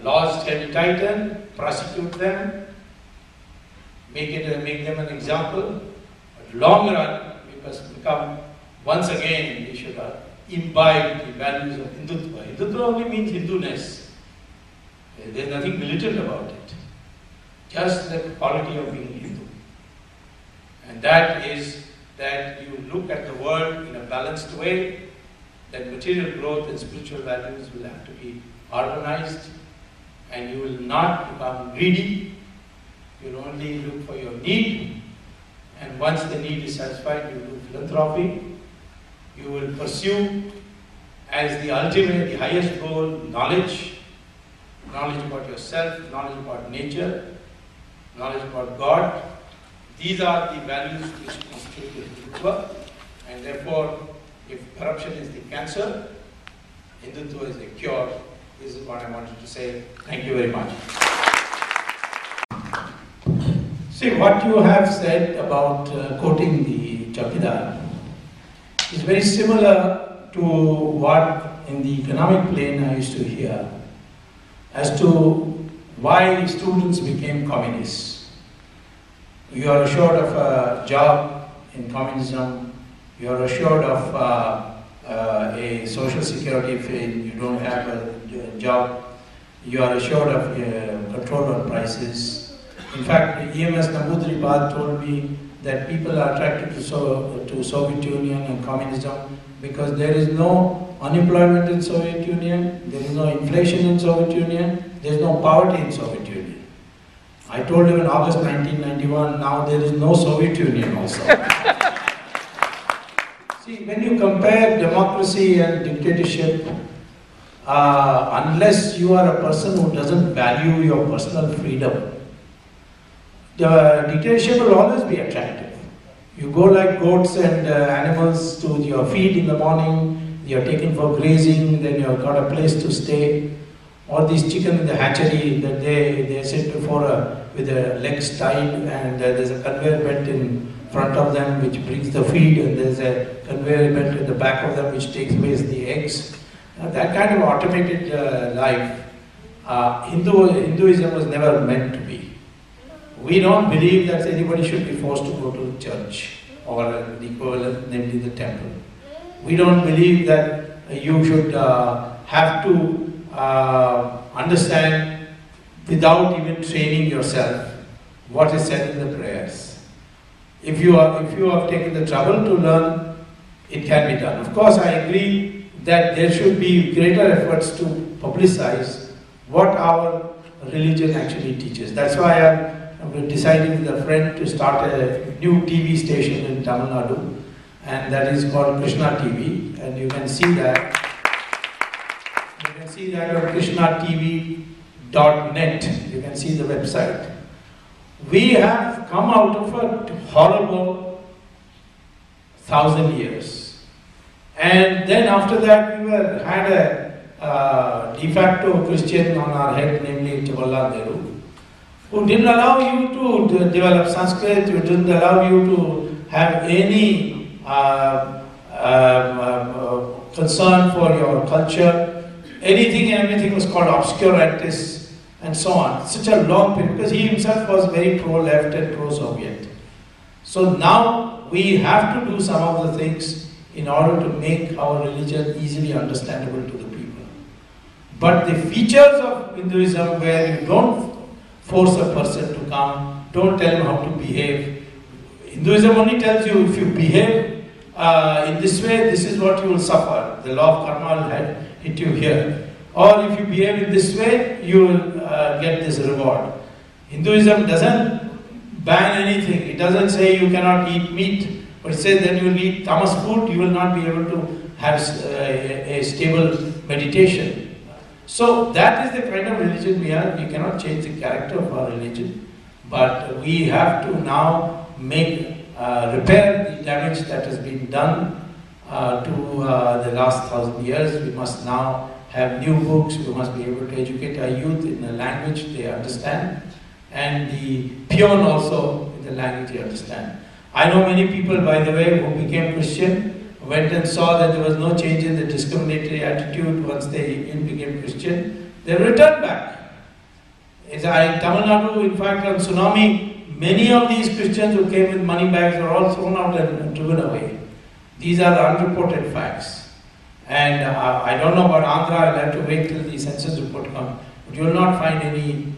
laws can be tightened, prosecute them, make them an example. But long run, we must become, once again, we should imbibe the values of Hindutva. Hindutva only means Hinduness. There is nothing militant about it. Just the quality of being Hindu. And that is that you look at the world in a balanced way, that material growth and spiritual values will have to be harmonized, and you will not become greedy. You will only look for your need, and once the need is satisfied, you will do philanthropy. You will pursue as the ultimate, the highest goal, knowledge. Knowledge about yourself, knowledge about nature, knowledge about God. These are the values which constitute Hindutva, and therefore, if corruption is the cancer, Hindutva is the cure. This is what I wanted to say. Thank you very much. See, what you have said about quoting the Chowkidar is very similar to what in the economic plane I used to hear as to why students became communists. You are assured of a job in communism, you are assured of a social security if you don't have a job, you are assured of control on prices. In fact, EMS Namboodiripad told me that people are attracted to Soviet Union and communism because there is no unemployment in Soviet Union, there is no inflation in Soviet Union, there is no poverty in Soviet Union. I told him in August 1991, now there is no Soviet Union also. See, when you compare democracy and dictatorship, unless you are a person who doesn't value your personal freedom, the dictatorship will always be attractive. You go like goats and animals to your feed in the morning, you are taken for grazing, then you have got a place to stay. Or these chicken in the hatchery that they sit before with their legs tied, and there's a conveyor belt in front of them which brings the feed, and there's a conveyor belt in the back of them which takes away the eggs. That kind of automated life, Hinduism was never meant to be. We don't believe that anybody should be forced to go to church or the equivalent, namely the temple. We don't believe that you should have to understand without even training yourself what is said in the prayers. If you have taken the trouble to learn, it can be done. Of course, I agree that there should be greater efforts to publicize what our religion actually teaches. That's why I'm deciding with a friend to start a new TV station in Tamil Nadu, and that is called Krishna TV, and you can see that. You can see that on krishnatv.net. You can see the website. We have come out of a horrible 1,000 years, and then after that we had a de facto Christian on our head, namely Jawaharlal Nehru, who didn't allow you to develop Sanskrit, who didn't allow you to have any concern for your culture. Anything and everything was called obscurantists and so on. Such a long period, because he himself was very pro-left and pro-Soviet. So now we have to do some of the things in order to make our religion easily understandable to the people. But the features of Hinduism, where you don't force a person to come, don't tell him how to behave. Hinduism only tells you if you behave in this way, this is what you will suffer. The law of karma will hit you here. Or if you behave in this way, you will get this reward. Hinduism doesn't ban anything. It doesn't say you cannot eat meat, but it says then you will eat tamas food, you will not be able to have a stable meditation. So that is the kind of religion we have. We cannot change the character of our religion, but we have to now make repair the damage that has been done to the last 1,000 years. We must now have new books. We must be able to educate our youth in a language they understand, and the peon also in the language they understand. I know many people, by the way, who became Christian, went and saw that there was no change in the discriminatory attitude once they became Christian. They returned back. In Tamil Nadu, in fact, on tsunami, many of these Christians who came with money bags were all thrown out and driven away. These are the unreported facts. And I don't know about Andhra, I'll have to wait till the census report comes. But you will not find any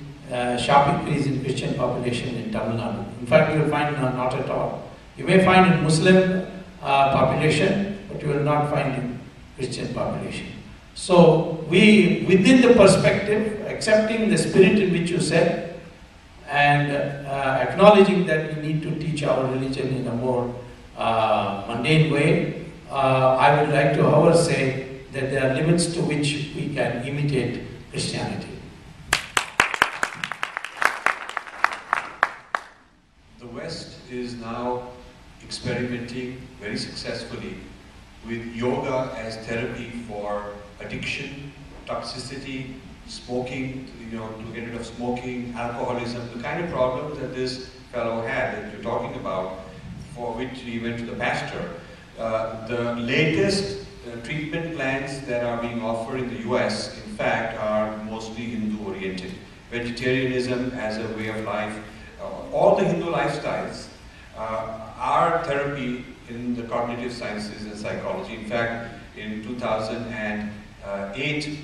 sharp increase in Christian population in Tamil Nadu. In fact, you will find not at all. You may find in Muslim population, but you will not find in Christian population. So we, within the perspective, accepting the spirit in which you said, and acknowledging that we need to teach our religion in a more mundane way, I would like to, however, say that there are limits to which we can imitate Christianity. The West is now experimenting very successfully with yoga as therapy for addiction, toxicity, smoking, to get rid of smoking, alcoholism, the kind of problems that this fellow had that you're talking about, for which he went to the pastor. The latest treatment plans that are being offered in the US, in fact, are mostly Hindu-oriented. Vegetarianism as a way of life, all the Hindu lifestyles are therapy in the cognitive sciences and psychology. In fact, in 2008,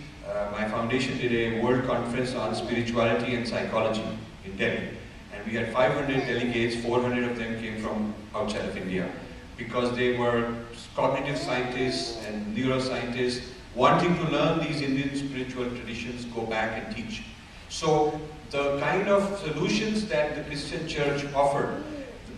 my foundation did a world conference on spirituality and psychology in Delhi. And we had 500 delegates, 400 of them came from outside of India, because they were cognitive scientists and neuroscientists wanting to learn these Indian spiritual traditions, go back and teach. So the kind of solutions that the Christian church offered,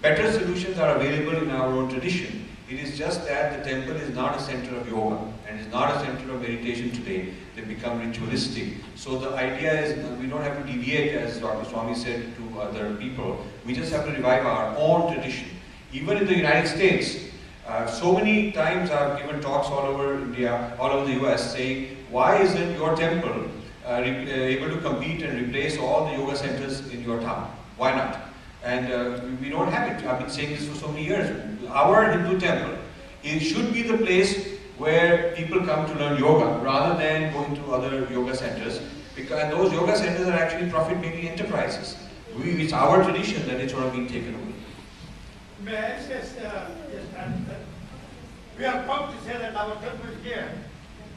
better solutions are available in our own tradition. It is just that the temple is not a center of yoga and is not a center of meditation today. They become ritualistic. So the idea is we don't have to deviate, as Dr. Swamy said, to other people. We just have to revive our own tradition. Even in the United States, so many times I've given talks all over India, all over the US, saying, why isn't your temple able to compete and replace all the yoga centers in your town? Why not? And we don't have it. I've been saying this for so many years. Our Hindu temple, it should be the place where people come to learn yoga rather than going to other yoga centers, because those yoga centers are actually profit-making enterprises. It's our tradition that it's sort of being taken away. May I just we are proud to say that our temple is here.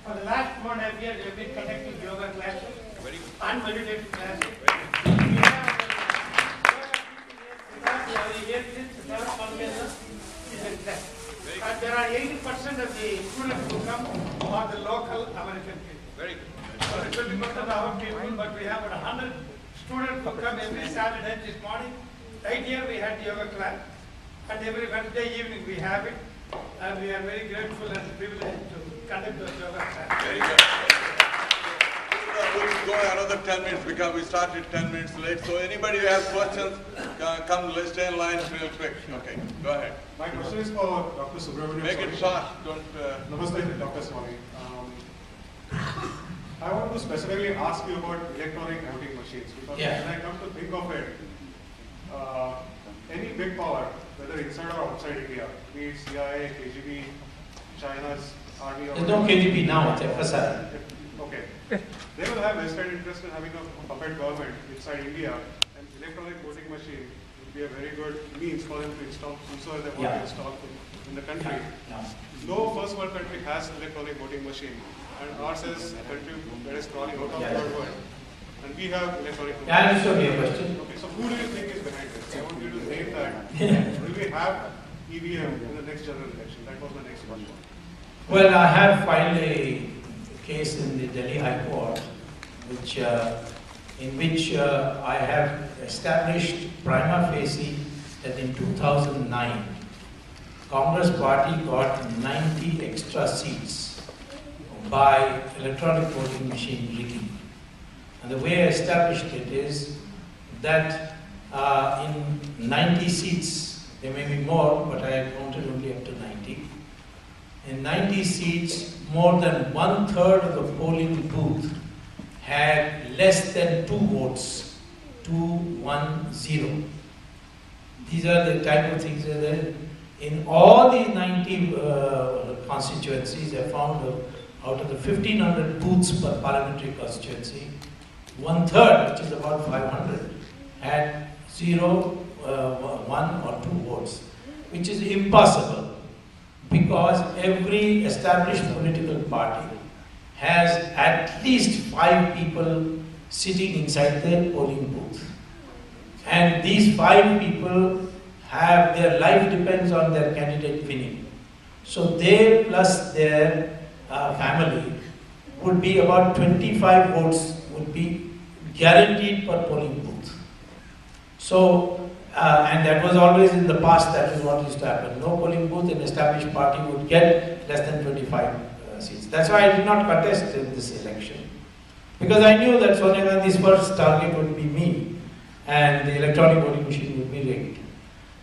For the last 1.5 years, we have been conducting yoga classes and meditation classes. And there are 80% of the students who come are the local American people. Very good. So it will be more than our people, but we have 100 students who come every Saturday. This morning, right here we had the yoga class, and every Wednesday evening we have it, and we are very grateful and privileged to conduct those yoga classes. Very good. We'll go another 10 minutes because we started 10 minutes late. So anybody who has questions, come, let's stay in line real quick. Okay, go ahead. My question is for Dr. Subramanian Swamy. Make it short, don't... Namaste, Dr. Swamy. I want to specifically ask you about electronic voting machines, because when I come to think of it, any big power, whether inside or outside India, be it CIA, KGB, China's army, or... There's no KGB now, it's FSI. Okay. They will have vested interest in having a puppet government inside India, and electronic voting machine would be a very good means for them to install whosoever they want to install in the country. No first world country has electronic voting machine, and ours is a country that is crawling out of the third world. And we have electronic voting. Yeah, I'll show you a question. Okay, so who do you think is behind this? I want you to name that. Will we have EVM in the next general election? That was my next question. Well, I have filed a case in the Delhi High Court, in which I have established prima facie that in 2009, Congress party got 90 extra seats by electronic voting machine rigging. And the way I established it is that in 90 seats, There may be more, but I counted only up to 90. In 90 seats, more than 1/3 of the polling booth had less than 2 votes. 210. These are the type of things that in all the 90 constituencies, I found out of the 1500 booths per parliamentary constituency, 1/3, which is about 500, had 0, 1 or 2 votes, which is impossible because every established political party has at least 5 people sitting inside the polling booth. And these 5 people have, their life depends on their candidate winning. So they plus their family would be about 25 votes would be guaranteed per polling booth. So, and that was always in the past, that is what used to happen. No polling booth, an established party would get less than 25 seats. That's why I did not contest in this election. Because I knew that Sonia Gandhi's first target would be me and the electronic voting machine would be rigged.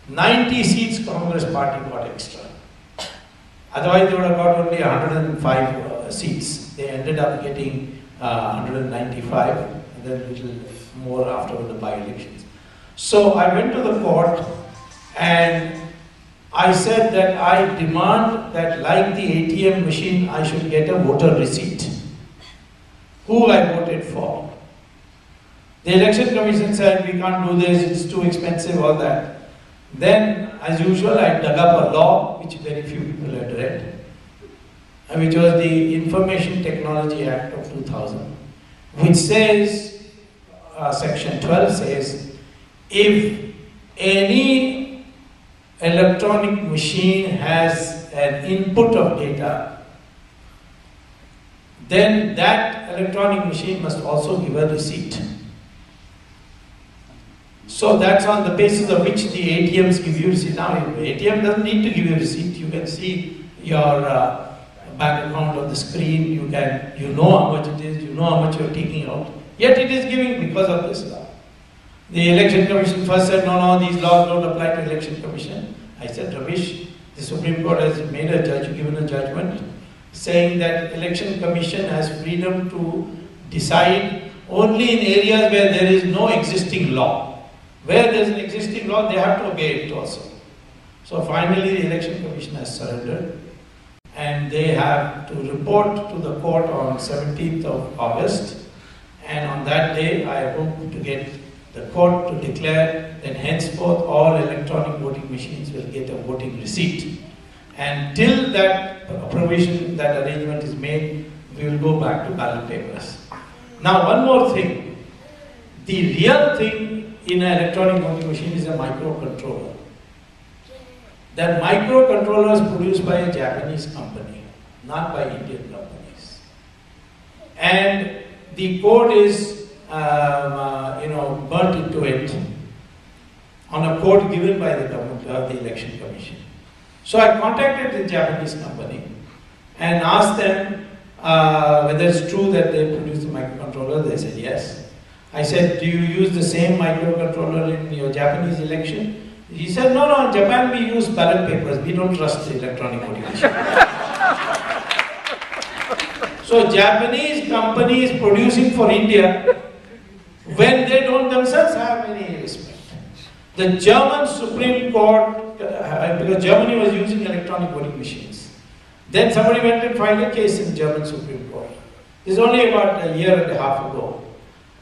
90 seats Congress party got extra. Otherwise they would have got only 105 seats. They ended up getting 195 and then a little more after the by-elections. So I went to the court and I said that I demand that, like the ATM machine, I should get a voter receipt. Who I voted for. The election commission said we can't do this, it's too expensive, all that. Then, as usual, I dug up a law which very few people had read, which was the Information Technology Act of 2000, which says, section 12 says, if any electronic machine has an input of data, then that electronic machine must also give a receipt. So that's on the basis of which the ATMs give you receipt. Now, ATM doesn't need to give you a receipt. You can see your bank account on the screen. You know how much it is. You know how much you're taking out. Yet it is giving because of this law. The election commission first said, no, these laws don't apply to election commission. I said, Ravish, the Supreme Court has made a given a judgment saying that election commission has freedom to decide only in areas where there is no existing law. Where there is an existing law, they have to obey it also. So finally the election commission has surrendered and they have to report to the court on 17th of August, and on that day I hope to get the court to declare that henceforth all electronic voting machines will get a voting receipt. And till that provision, that arrangement is made, we will go back to ballot papers. Now one more thing. The real thing in an electronic voting machine is a microcontroller. That microcontroller is produced by a Japanese company, not by Indian companies. And the code is burnt into it on a code given by the government, the election commission. So I contacted the Japanese company and asked them whether it's true that they produce the microcontroller. They said yes. I said, do you use the same microcontroller in your Japanese election? He said, no, in Japan we use ballot papers. We don't trust the electronic voting machine. So Japanese companies producing for India, when they don't themselves have any respect. The German Supreme Court, because Germany was using electronic voting machines, then somebody went and filed a case in the German Supreme Court. This is only about a year and a half ago.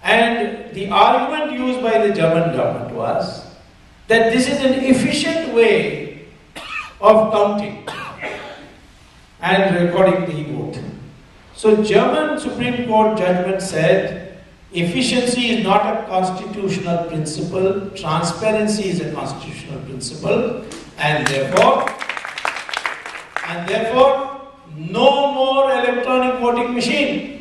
And the argument used by the German government was that this is an efficient way of counting and recording the vote. So German Supreme Court judgment said efficiency is not a constitutional principle, transparency is a constitutional principle, and therefore no more electronic voting machine.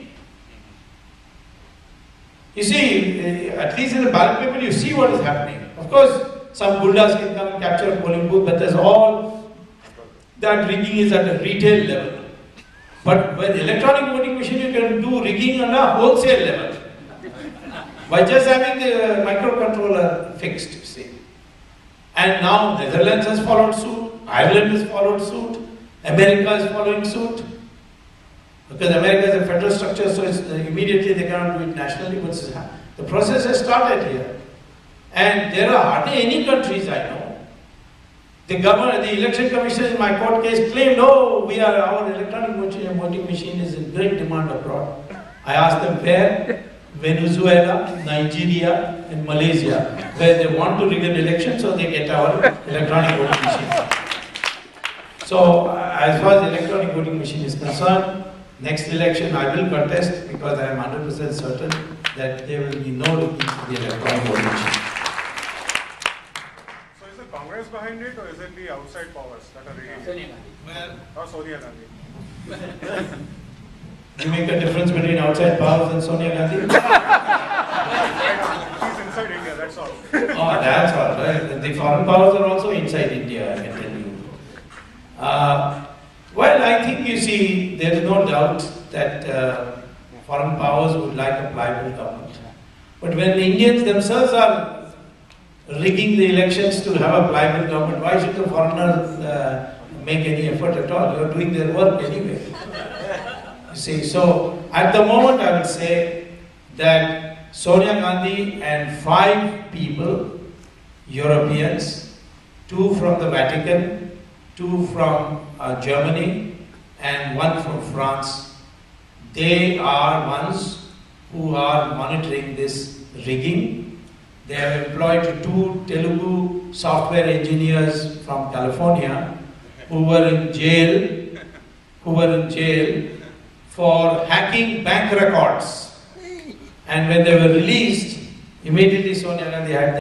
You see, at least in the ballot paper you see what is happening. Of course, some gundas can come and capture a polling booth, but there's all that rigging is at a retail level. But with electronic voting machine you can do rigging on a wholesale level by just having the microcontroller fixed, you see. And now Netherlands has followed suit, Ireland has followed suit, America is following suit. Because America is a federal structure, so immediately they cannot do it nationally, but the process has started here. And there are hardly any countries I know. The election commission in my court case claimed, oh, our electronic voting machine is in great demand abroad. I asked them where? Venezuela, Nigeria, and Malaysia, where they want to rig an election, so they get our electronic voting machine. So, as far as the electronic voting machine is concerned, next election I will contest because I am 100% certain that there will be no repeat for the electronic voting machine. So is the Congress behind it or is it the outside powers that are rigging it? Or Sonia Gandhi? You make a difference between outside powers and Sonia Gandhi? She's inside India, that's all. Oh, that's all right. The foreign powers are also inside India, I can tell you. Well, I think you see, there is no doubt that foreign powers would like a pliable government. But when the Indians themselves are rigging the elections to have a pliable government, why should the foreigners make any effort at all? They are doing their work anyway. You see, so at the moment I would say that Sonia Gandhi and 5 people, Europeans, 2 from the Vatican, 2 from Germany, and 1 from France, they are ones who are monitoring this rigging. They have employed 2 Telugu software engineers from California who were in jail for hacking bank records. And when they were released, immediately Sonia Gandhi had